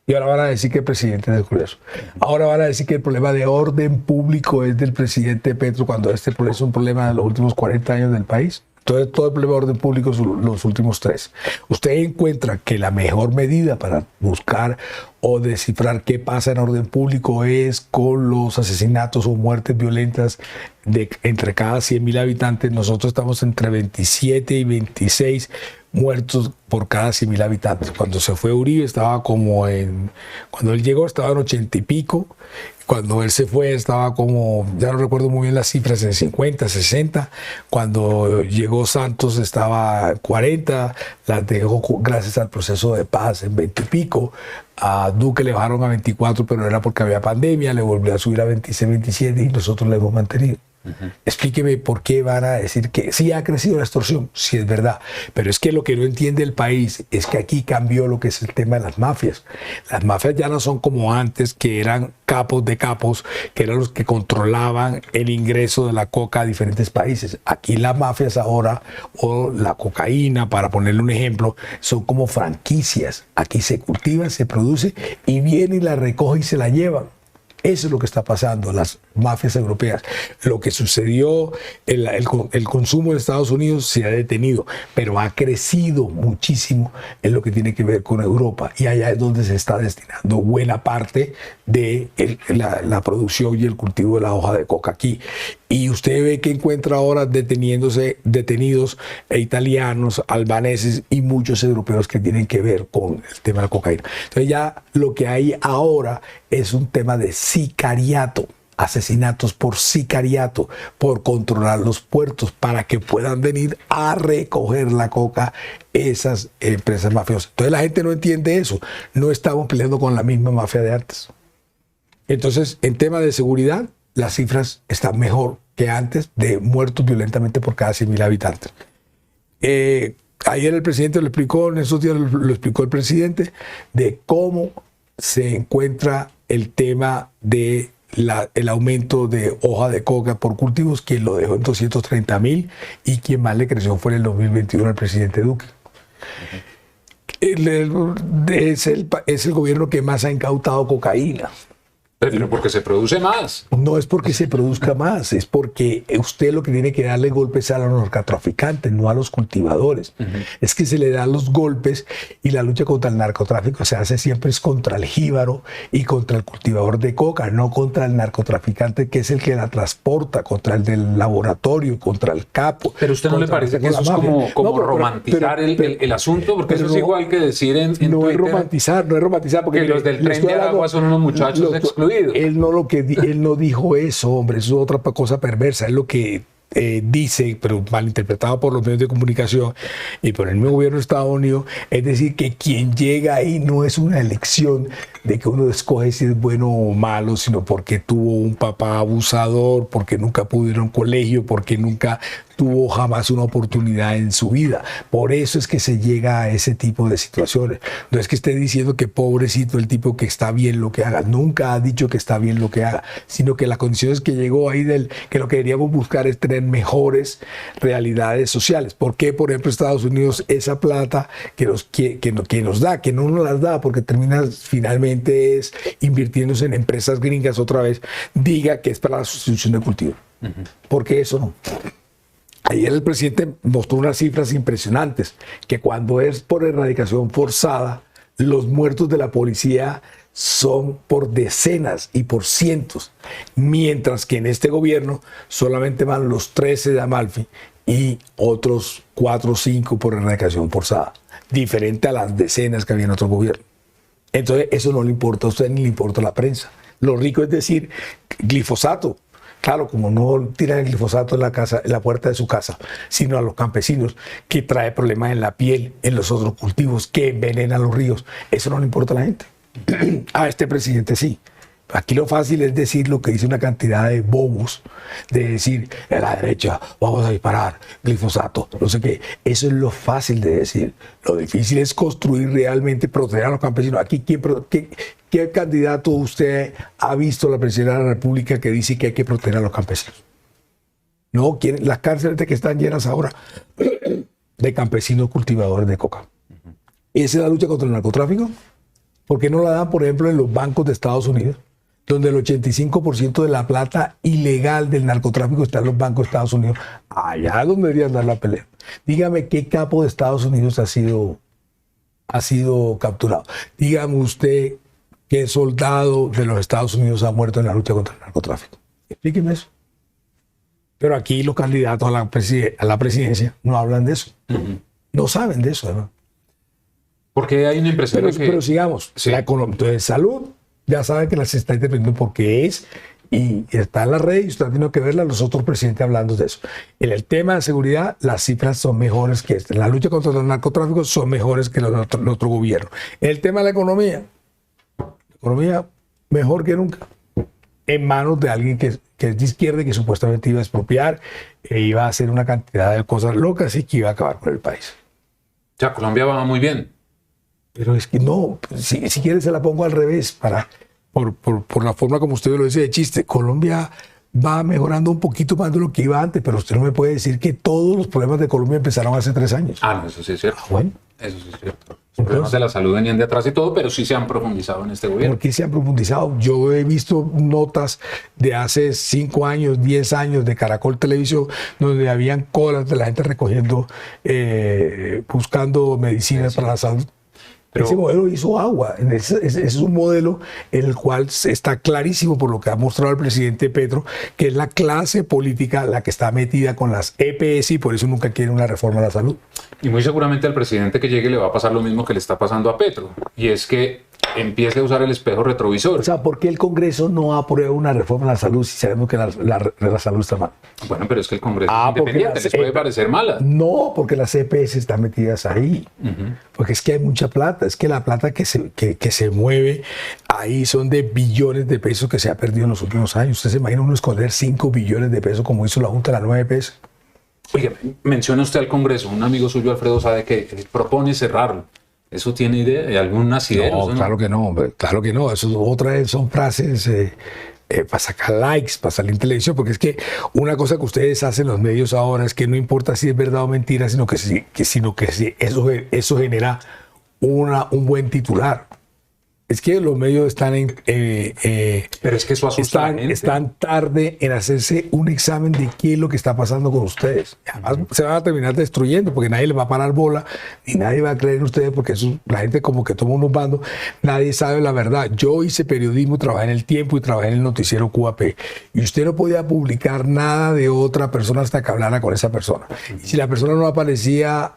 Y ahora van a decir que el presidente descubrió eso. Ahora van a decir que el problema de orden público es del presidente Petro, cuando este es un problema de los últimos 40 años del país. Entonces, todo el problema de orden público son los últimos 3. Usted encuentra que la mejor medida para buscar o descifrar qué pasa en orden público es con los asesinatos o muertes violentas entre cada 100.000 habitantes. Nosotros estamos entre 27 y 26 muertos por cada 100.000 habitantes. Cuando se fue Uribe estaba como en... Cuando él llegó estaba en 80 y pico. Cuando él se fue estaba como, ya no recuerdo muy bien las cifras, en 50, 60. Cuando llegó Santos estaba en 40. Las dejó gracias al proceso de paz en 20 y pico. A Duque le bajaron a 24, pero era porque había pandemia. Le volvió a subir a 26, 27 y nosotros le hemos mantenido. Explíqueme por qué van a decir que sí ha crecido la extorsión, sí es verdad, pero es que lo que no entiende el país es que aquí cambió lo que es el tema de las mafias. Las mafias ya no son como antes, que eran capos de capos, que eran los que controlaban el ingreso de la coca a diferentes países. Aquí las mafias ahora, o la cocaína, para ponerle un ejemplo, son como franquicias. Aquí se cultiva, se produce y viene y la recoge y se la llevan. Eso es lo que está pasando, las mafias europeas. Lo que sucedió, el consumo en Estados Unidos se ha detenido, pero ha crecido muchísimo en lo que tiene que ver con Europa. Y allá es donde se está destinando buena parte de la producción y el cultivo de la hoja de coca aquí. Y usted ve que encuentra ahora detenidos italianos, albaneses y muchos europeos que tienen que ver con el tema de la cocaína. Entonces ya lo que hay ahora es un tema de sicariato, asesinatos por sicariato, por controlar los puertos para que puedan venir a recoger la coca esas empresas mafiosas. Entonces la gente no entiende eso. No estamos peleando con la misma mafia de antes. Entonces, en tema de seguridad, las cifras están mejor que antes de muertos violentamente por cada 100.000 habitantes. Ayer el presidente lo explicó, en esos días lo explicó el presidente, de cómo se encuentra el tema de el aumento de hoja de coca por cultivos, quien lo dejó en 230.000 y quien más le creció fue en el 2021 al presidente Duque. Es el gobierno que más ha incautado cocaína. Pero porque se produce más. No es porque se produzca más, es porque usted lo que tiene que darle golpes a los narcotraficantes, no a los cultivadores. Es que se le dan los golpes y la lucha contra el narcotráfico se hace siempre es contra el jíbaro y contra el cultivador de coca, no contra el narcotraficante que es el que la transporta, contra el del laboratorio, contra el capo. Pero ¿usted no le parece que eso es como romantizar el asunto? Porque eso es igual que decir en no Twitter, no es romantizar, porque que los del Tren de Aragua son unos muchachos excluidos. Él no dijo eso, hombre, eso es otra cosa perversa, es lo que dice, pero malinterpretado por los medios de comunicación y por el mismo gobierno de Estados Unidos, es decir, que quien llega ahí no es una elección de que uno escoge si es bueno o malo, sino porque tuvo un papá abusador, porque nunca pudo ir a un colegio, porque nunca tuvo jamás una oportunidad en su vida. Por eso es que se llega a ese tipo de situaciones. No es que esté diciendo que pobrecito el tipo que está bien lo que haga. Nunca ha dicho que está bien lo que haga, sino que las condiciones que llegó ahí que lo que deberíamos buscar es tener mejores realidades sociales. ¿Por qué, por ejemplo, Estados Unidos esa plata que nos da, que no nos las da, porque termina finalmente es invirtiéndose en empresas gringas otra vez, diga que es para la sustitución de cultivo? Porque eso no. Ayer el presidente mostró unas cifras impresionantes, que cuando es por erradicación forzada, los muertos de la policía son por decenas y por cientos, mientras que en este gobierno solamente van los 13 de Amalfi y otros 4 o 5 por erradicación forzada, diferente a las decenas que había en otro gobierno. Entonces eso no le importa a usted ni le importa a la prensa. Lo rico es decir glifosato. Claro, como no tiran el glifosato en la puerta de su casa, sino a los campesinos, que trae problemas en la piel, en los otros cultivos, que envenenan los ríos. Eso no le importa a la gente. A este presidente sí. Aquí lo fácil es decir lo que dice una cantidad de bobos, de decir, a la derecha vamos a disparar, glifosato, no sé qué. Eso es lo fácil de decir. Lo difícil es construir realmente, proteger a los campesinos. Aquí, ¿qué candidato usted ha visto la presidencia de la República que dice que hay que proteger a los campesinos? No, las cárceles que están llenas ahora de campesinos cultivadores de coca. ¿Esa es la lucha contra el narcotráfico? ¿Por qué no la dan, por ejemplo, en los bancos de Estados Unidos, donde el 85% de la plata ilegal del narcotráfico está en los bancos de Estados Unidos? Allá es donde deberían dar la pelea. Dígame qué capo de Estados Unidos ha sido capturado. Dígame usted qué soldado de los Estados Unidos ha muerto en la lucha contra el narcotráfico. Explíqueme eso. Pero aquí los candidatos a la presidencia no hablan de eso. No saben de eso, ¿no? Porque hay una impresión de que... Pero sigamos, Sí. la economía, entonces salud, ya saben que las está interpretando porque es, y está en la red y usted tiene que verla, los otros presidentes hablando de eso. En el tema de seguridad, las cifras son mejores que esta. En la lucha contra el narcotráfico son mejores que los de otro gobierno. En el tema de la economía mejor que nunca, en manos de alguien que es de izquierda y que supuestamente iba a expropiar e iba a hacer una cantidad de cosas locas y que iba a acabar con el país. Ya, Colombia va muy bien. Pero es que no, si quieres se la pongo al revés, por la forma como usted lo dice de chiste. Colombia va mejorando un poquito más de lo que iba antes, pero usted no me puede decir que todos los problemas de Colombia empezaron hace 3 años. Ah, no, eso sí es cierto. Bueno. Eso sí es cierto. Los problemas de la salud venían de atrás y todo, pero sí se han profundizado en este gobierno. ¿Por qué se han profundizado? Yo he visto notas de hace 5 años, 10 años de Caracol Televisión, donde habían colas de la gente recogiendo, buscando medicinas para la salud. Pero ese modelo hizo agua. Ese es un modelo en el cual está clarísimo, por lo que ha mostrado el presidente Petro, que es la clase política la que está metida con las EPS y por eso nunca quiere una reforma a la salud. Y muy seguramente al presidente que llegue le va a pasar lo mismo que le está pasando a Petro, y es que empiece a usar el espejo retrovisor. O sea, ¿por qué el Congreso no aprueba una reforma a la salud si sabemos que la salud está mal? Bueno, pero es que el Congreso es porque independiente, les puede parecer mala. No, porque las EPS están metidas ahí. Porque es que hay mucha plata. Es que la plata que se mueve ahí son de billones de pesos que se ha perdido en los últimos años. ¿Usted se imagina uno esconder 5 billones de pesos como hizo la Junta de la 9 EPS? Oye, menciona usted al Congreso. Un amigo suyo, Alfredo, sabe que propone cerrarlo. ¿Eso tiene idea de algún asidero? No, claro que no, hombre, claro que no. Eso otra vez son frases para sacar likes, para salir en televisión, porque es que una cosa que ustedes hacen los medios ahora es que no importa si es verdad o mentira, sino que eso genera un buen titular. Es que los medios están pero es que eso asusta a la gente. Están tarde en hacerse un examen de qué es lo que está pasando con ustedes. Y además se van a terminar destruyendo porque nadie les va a parar bola ni nadie va a creer en ustedes porque la gente como que toma unos bandos, nadie sabe la verdad. Yo hice periodismo, trabajé en El Tiempo y trabajé en el noticiero QAP y usted no podía publicar nada de otra persona hasta que hablara con esa persona. Y si la persona no aparecía,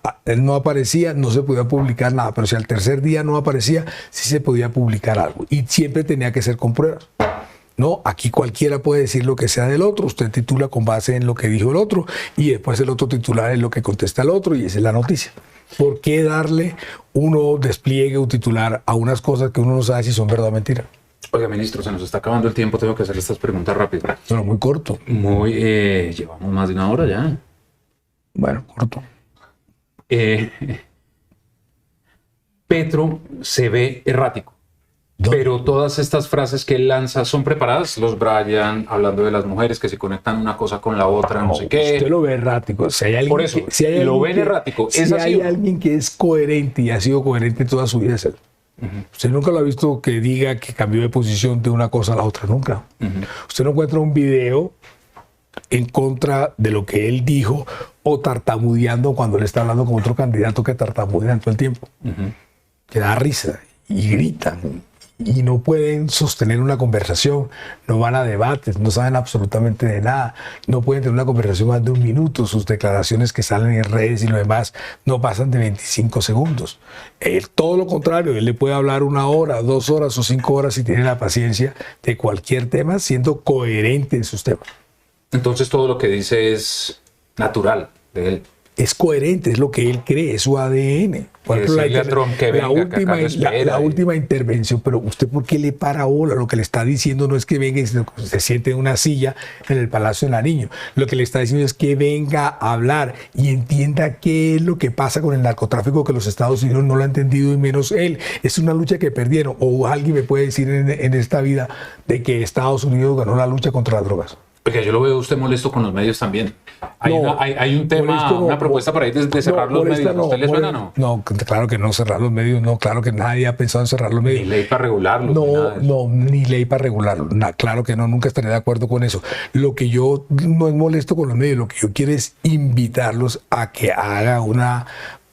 no se podía publicar nada, pero si al tercer día no aparecía, sí se podía publicar algo y siempre tenía que ser con pruebas. No, aquí cualquiera puede decir lo que sea del otro, usted titula con base en lo que dijo el otro y después el otro titular es lo que contesta el otro y esa es la noticia. ¿Por qué darle uno despliegue o titular a unas cosas que uno no sabe si son verdad o mentira? Oiga, ministro, se nos está acabando el tiempo, tengo que hacerle estas preguntas rápidas. Bueno, muy corto. Llevamos más de 1 hora ya. Bueno, corto. Petro se ve errático. Pero todas estas frases que él lanza son preparadas. Los Bryan hablando de las mujeres que se conectan una cosa con la otra, no sé qué. Usted lo ve errático. Si hay alguien Por eso, lo ven errático. Si hay alguien que es coherente y ha sido coherente toda su vida, es él. Usted nunca lo ha visto que diga que cambió de posición de una cosa a la otra, nunca. Usted no encuentra un video en contra de lo que él dijo o tartamudeando cuando él está hablando con otro candidato que tartamudean todo el tiempo. Que da risa y gritan y no pueden sostener una conversación, no van a debates, no saben absolutamente de nada, no pueden tener una conversación más de 1 minuto, sus declaraciones que salen en redes y lo demás no pasan de 25 segundos. Todo lo contrario, él le puede hablar 1 hora, 2 horas o 5 horas si tiene la paciencia de cualquier tema, siendo coherente en sus temas. Entonces todo lo que dice es natural de él. Es coherente, es lo que él cree, es su ADN. Por ejemplo, la última intervención, pero usted ¿por qué le para bola? Lo que le está diciendo no es que venga y se siente en una silla en el Palacio de Nariño. Lo que le está diciendo es que venga a hablar y entienda qué es lo que pasa con el narcotráfico, que los Estados Unidos no lo ha entendido y menos él. Es una lucha que perdieron. O alguien me puede decir en esta vida de que Estados Unidos ganó la lucha contra las drogas. Porque yo lo veo usted molesto con los medios también. Hay un tema, una propuesta por ahí de cerrar los medios. ¿A usted le suena, no? No, claro que no, cerrar los medios, no, claro que nadie ha pensado en cerrar los medios. Ni ley para regularlos. Ni ley para regularlos. Claro que no, nunca estaré de acuerdo con eso. Lo que yo no es molesto con los medios, lo que yo quiero es invitarlos a que haga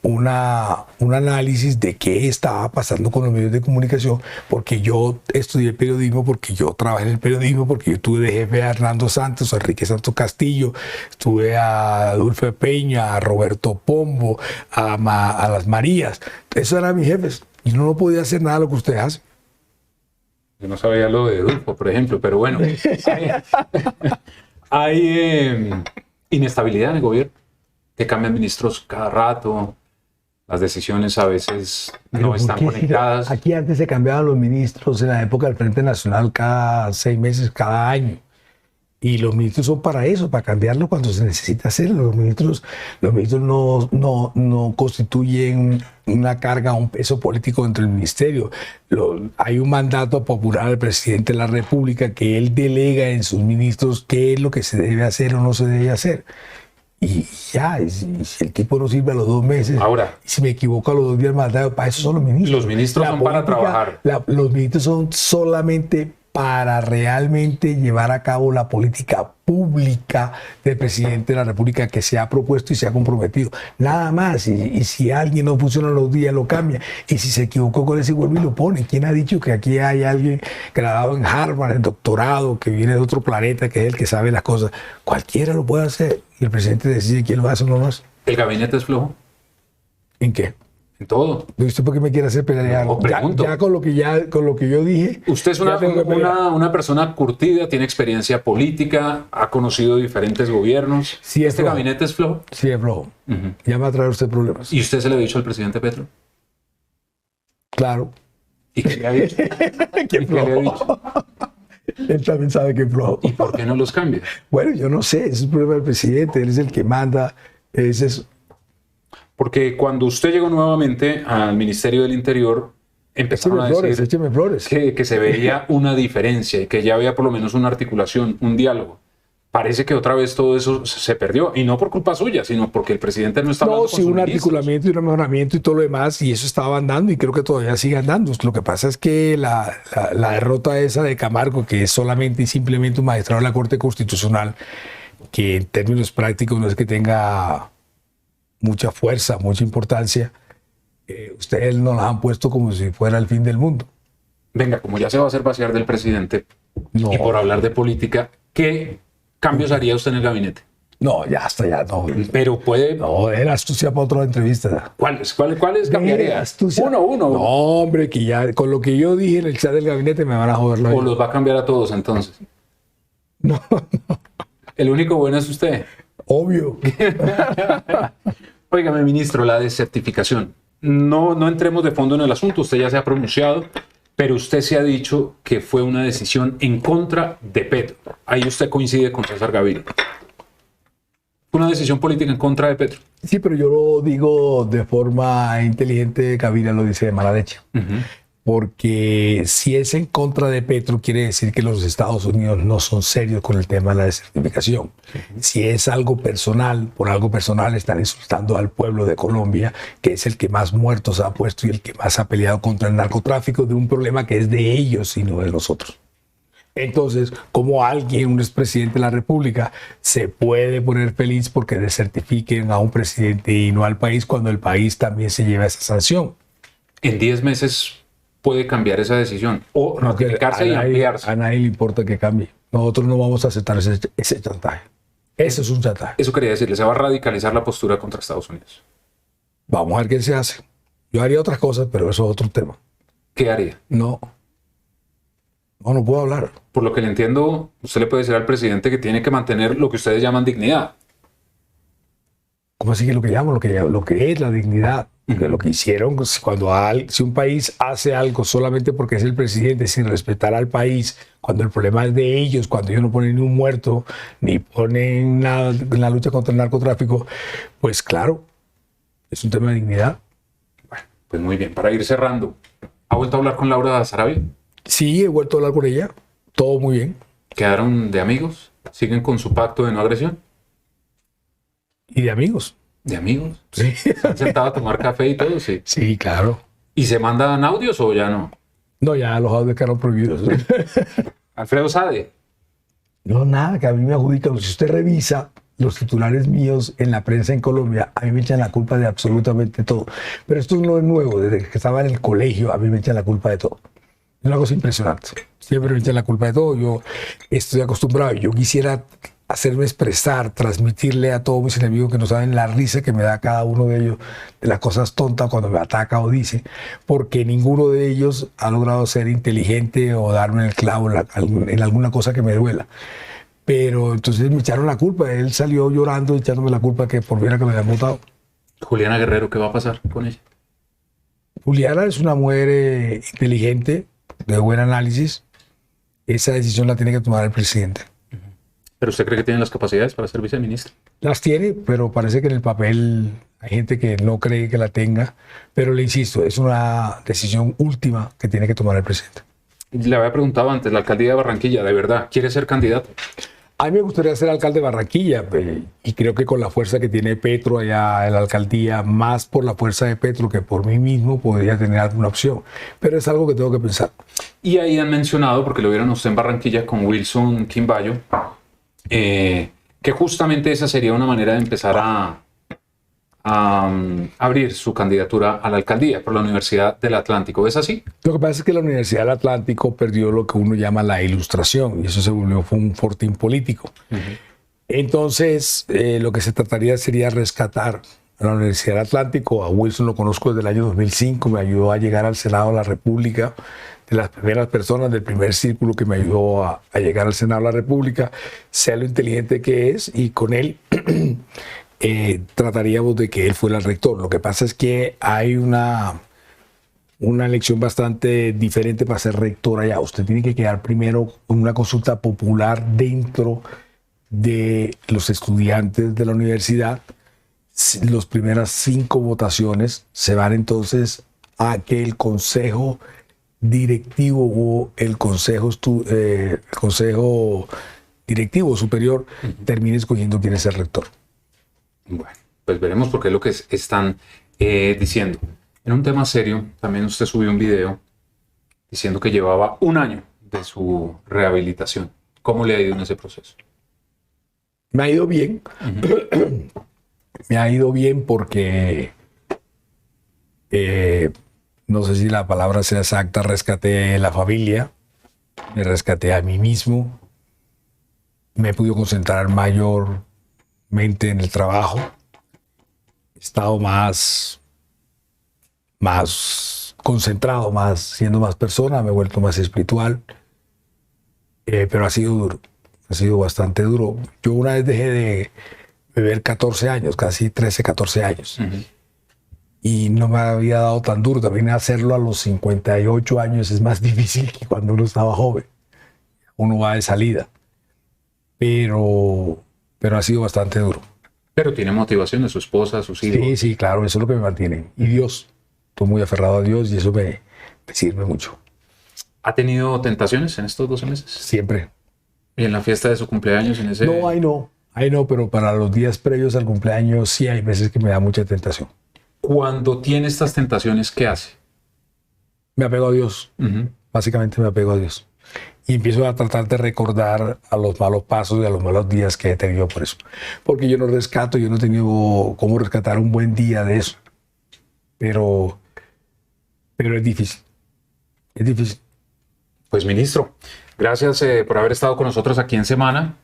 un análisis de qué estaba pasando con los medios de comunicación, porque yo estudié periodismo, porque yo trabajé en el periodismo, porque yo tuve de jefe a Hernando Santos, a Enrique Santos Castillo, estuve a Dulce Peña, a Roberto Pombo, a las Marías. Esos eran mis jefes y no podía hacer nada de lo que ustedes hacen. Yo no sabía lo de Dulfo, por ejemplo, pero bueno, hay inestabilidad en el gobierno, que cambian ministros cada rato, las decisiones a veces no están conectadas. Aquí antes se cambiaban los ministros en la época del Frente Nacional cada 6 meses, cada año. Y los ministros son para eso, para cambiarlo cuando se necesita hacerlo. Los ministros no constituyen una carga, un peso político dentro del ministerio. Hay un mandato popular del presidente de la República que él delega en sus ministros qué es lo que se debe hacer o no se debe hacer. Y ya, y si el tipo no sirve a los 2 meses, ahora, y si me equivoco a los 2 días más, para eso son los ministros. Los ministros son para trabajar. Los ministros son solamente para realmente llevar a cabo la política pública del presidente de la República que se ha propuesto y se ha comprometido. Nada más. Y si alguien no funciona los días, lo cambia. Y si se equivocó con ese, vuelve y lo pone. ¿Quién ha dicho que aquí hay alguien graduado en Harvard, en doctorado, que viene de otro planeta, que es el que sabe las cosas? Cualquiera lo puede hacer. Y el presidente decide quién lo hace o no lo hace. ¿El gabinete es flojo? ¿En qué? En todo. ¿Usted por qué me quiere hacer pelear? No, ya con lo que yo dije. Usted es una persona curtida, tiene experiencia política, ha conocido diferentes gobiernos. Sí, ¿Este gabinete es flojo? Sí, es flojo. Ya me va a traer usted problemas. ¿Y usted se le ha dicho al presidente Petro? Claro. ¿Y qué le ha dicho? ¿Qué le ha dicho? Él también sabe que es flojo. ¿Y por qué no los cambia? Bueno, yo no sé, ese es el problema del presidente, él es el que manda. Ese es... Porque cuando usted llegó nuevamente al Ministerio del Interior, empezaron a decir que se veía una diferencia y que ya había por lo menos una articulación, un diálogo. Parece que otra vez todo eso se perdió, y no por culpa suya, sino porque el presidente no está hablando con sus un ministros. Articulamiento y un mejoramiento y todo lo demás, y eso estaba andando y creo que todavía sigue andando. Lo que pasa es que la derrota esa de Camargo, que es solamente y simplemente un magistrado de la Corte Constitucional, que en términos prácticos no es que tenga mucha fuerza, mucha importancia, ustedes nos la han puesto como si fuera el fin del mundo. Venga, como ya se va a hacer vaciar del presidente, y por hablar de política, ¿qué cambios haría usted en el gabinete? No, ya hasta ya no. Pero puede... No, era astucia para otra entrevista. ¿Cuáles cambiaría? Uno. No, hombre, que ya con lo que yo dije en el chat del gabinete me van a joder. ¿O los va a cambiar a todos entonces? No. El único bueno es usted. Obvio. Óigame, ministro, la desertificación. No entremos de fondo en el asunto, usted ya se ha pronunciado, pero usted se ha dicho que fue una decisión en contra de Petro. Ahí usted coincide con César Gaviria. Una decisión política en contra de Petro. Sí, pero yo lo digo de forma inteligente, Gaviria lo dice de mala leche. Porque si es en contra de Petro, quiere decir que los Estados Unidos no son serios con el tema de la desertificación. Si es algo personal, por algo personal están insultando al pueblo de Colombia, que es el que más muertos ha puesto y el que más ha peleado contra el narcotráfico, de un problema que es de ellos y no de nosotros. Entonces, ¿cómo alguien, un expresidente de la República, se puede poner feliz porque desertifiquen a un presidente y no al país cuando el país también se lleva esa sanción? En 10 meses puede cambiar esa decisión o ratificarse y ampliarse. A nadie le importa que cambie. Nosotros no vamos a aceptar ese chantaje. Eso es un chantaje. Eso quería decirle, se va a radicalizar la postura contra Estados Unidos. Vamos a ver qué se hace. Yo haría otras cosas, pero eso es otro tema. ¿Qué haría? No puedo hablar. Por lo que le entiendo, usted le puede decir al presidente que tiene que mantener lo que ustedes llaman dignidad. ¿Cómo así que lo que llamo? Lo que es la dignidad. Lo que hicieron, si un país hace algo solamente porque es el presidente, sin respetar al país, cuando el problema es de ellos, cuando ellos no ponen ni un muerto, ni ponen nada en la lucha contra el narcotráfico, pues claro, es un tema de dignidad. Bueno, pues muy bien. Para ir cerrando, ¿ha vuelto a hablar con Laura Sarabia? Sí, he vuelto a hablar con ella. Todo muy bien. ¿Quedaron de amigos? ¿Siguen con su pacto de no agresión? ¿Y de amigos? ¿De amigos? Sí. ¿Se han sentado a tomar café y todo? Sí. Sí, claro. ¿Y se mandan audios o ya no? No, ya los audios quedaron prohibidos. Alfredo Sade. No, nada, que a mí me adjudican. Si usted revisa los titulares míos en la prensa en Colombia, a mí me echan la culpa de absolutamente todo. Pero esto no es nuevo, desde que estaba en el colegio, a mí me echan la culpa de todo. Es una cosa impresionante. Siempre me echan la culpa de todo. Yo estoy acostumbrado. Yo quisiera hacerme expresar, transmitirle a todos mis enemigos que no saben la risa que me da cada uno de ellos de las cosas tontas cuando me ataca o dice, porque ninguno de ellos ha logrado ser inteligente o darme el clavo en alguna cosa que me duela. Pero entonces me echaron la culpa. Él salió llorando echándome la culpa que por viera que me habían votado. Juliana Guerrero, ¿qué va a pasar con ella? Juliana es una mujer inteligente, de buen análisis. Esa decisión la tiene que tomar el presidente. ¿Pero usted cree que tiene las capacidades para ser viceministro? Las tiene, pero parece que en el papel hay gente que no cree que la tenga. Pero le insisto, es una decisión última que tiene que tomar el presidente. Le había preguntado antes, la alcaldía de Barranquilla, ¿de verdad quiere ser candidato? A mí me gustaría ser alcalde de Barranquilla y creo que con la fuerza que tiene Petro allá en la alcaldía, más por la fuerza de Petro que por mí mismo, podría tener alguna opción. Pero es algo que tengo que pensar. Y ahí han mencionado, porque lo vieron usted en Barranquilla con Wilson Quimbayo, que justamente esa sería una manera de empezar a abrir su candidatura a la alcaldía por la Universidad del Atlántico. ¿Es así? Lo que pasa es que la Universidad del Atlántico perdió lo que uno llama la ilustración y eso se volvió fue un fortín político. Entonces, lo que se trataría sería rescatar a la Universidad del Atlántico. A Wilson lo conozco desde el año 2005, me ayudó a llegar al Senado de la República, de las primeras personas del primer círculo que me ayudó a llegar al Senado de la República, sea lo inteligente que es, y con él trataríamos de que él fuera el rector. Lo que pasa es que hay una elección bastante diferente para ser rector allá. Usted tiene que quedar primero en una consulta popular dentro de los estudiantes de la universidad. Las primeras 5 votaciones se van entonces a que el consejo directivo o el consejo directivo superior termine escogiendo quién es el rector. Bueno, pues veremos porque es lo que están diciendo. En un tema serio, también usted subió un video diciendo que llevaba 1 año de su rehabilitación. ¿Cómo le ha ido en ese proceso? Me ha ido bien. Me ha ido bien porque, no sé si la palabra sea exacta, rescaté la familia, me rescaté a mí mismo, me he podido concentrar mayormente en el trabajo, he estado más concentrado, siendo más persona, me he vuelto más espiritual, pero ha sido duro, ha sido bastante duro. Yo una vez dejé de beber 14 años, casi 13, 14 años, y no me había dado tan duro. También hacerlo a los 58 años es más difícil que cuando uno estaba joven, uno va de salida, pero ha sido bastante duro. Pero tiene motivación de su esposa, sus hijos. Sí, claro, eso es lo que me mantiene. Y Dios, estoy muy aferrado a Dios y eso me sirve mucho. ¿Ha tenido tentaciones en estos 12 meses? Siempre. ¿Y en la fiesta de su cumpleaños? No, ahí no, pero para los días previos al cumpleaños sí hay veces que me da mucha tentación. Cuando tiene estas tentaciones, ¿qué hace? Me apego a Dios. Básicamente me apego a Dios. Y empiezo a tratar de recordar a los malos pasos y a los malos días que he tenido por eso. Porque yo no he tenido cómo rescatar un buen día de eso. Pero es difícil. Es difícil. Pues, ministro, gracias por haber estado con nosotros aquí en Semana.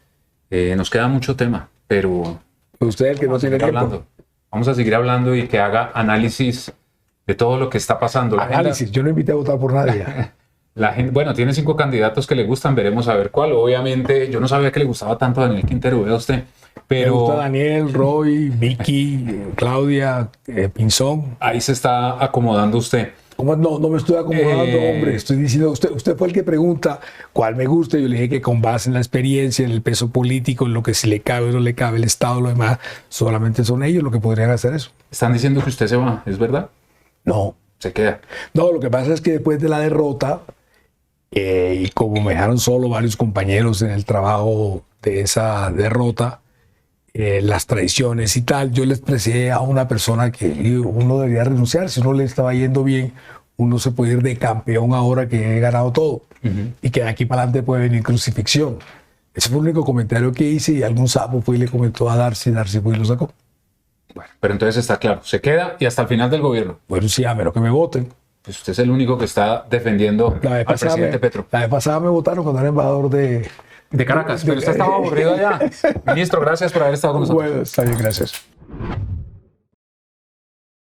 Nos queda mucho tema, pero usted el que no tiene tiempo. Vamos a seguir hablando y que haga análisis de todo lo que está pasando. Análisis, yo no invité a votar por nadie. La gente, bueno, tiene 5 candidatos que le gustan, veremos a ver cuál. Obviamente, yo no sabía que le gustaba tanto a Daniel Quintero, vea usted. Pero me gusta Daniel, Roy, Vicky, Claudia, Pinzón. Ahí se está acomodando usted. ¿Cómo? No me estoy acomodando, hombre. Estoy diciendo, usted fue el que pregunta cuál me gusta. Yo le dije que con base en la experiencia, en el peso político, en lo que si le cabe o no le cabe el Estado, lo demás, solamente son ellos los que podrían hacer eso. Están diciendo que usted se va, ¿es verdad? No. Se queda. No, lo que pasa es que después de la derrota, y como me dejaron solo varios compañeros en el trabajo de esa derrota, las traiciones y tal, yo le expresé a una persona que uno debería renunciar. Si uno le estaba yendo bien, uno se puede ir de campeón ahora que he ganado todo. Y que de aquí para adelante puede venir crucifixión. Ese fue el único comentario que hice y algún sapo fue y le comentó a Darcy, Darcy fue y lo sacó. Bueno, pero entonces está claro, se queda y hasta el final del gobierno. Bueno, sí, a menos que me voten. Pues usted es el único que está defendiendo al presidente Petro. La vez pasada me votaron cuando era embajador de Caracas, pero usted estaba aburrido allá. Ministro, gracias por haber estado con nosotros. Bueno, está bien, gracias.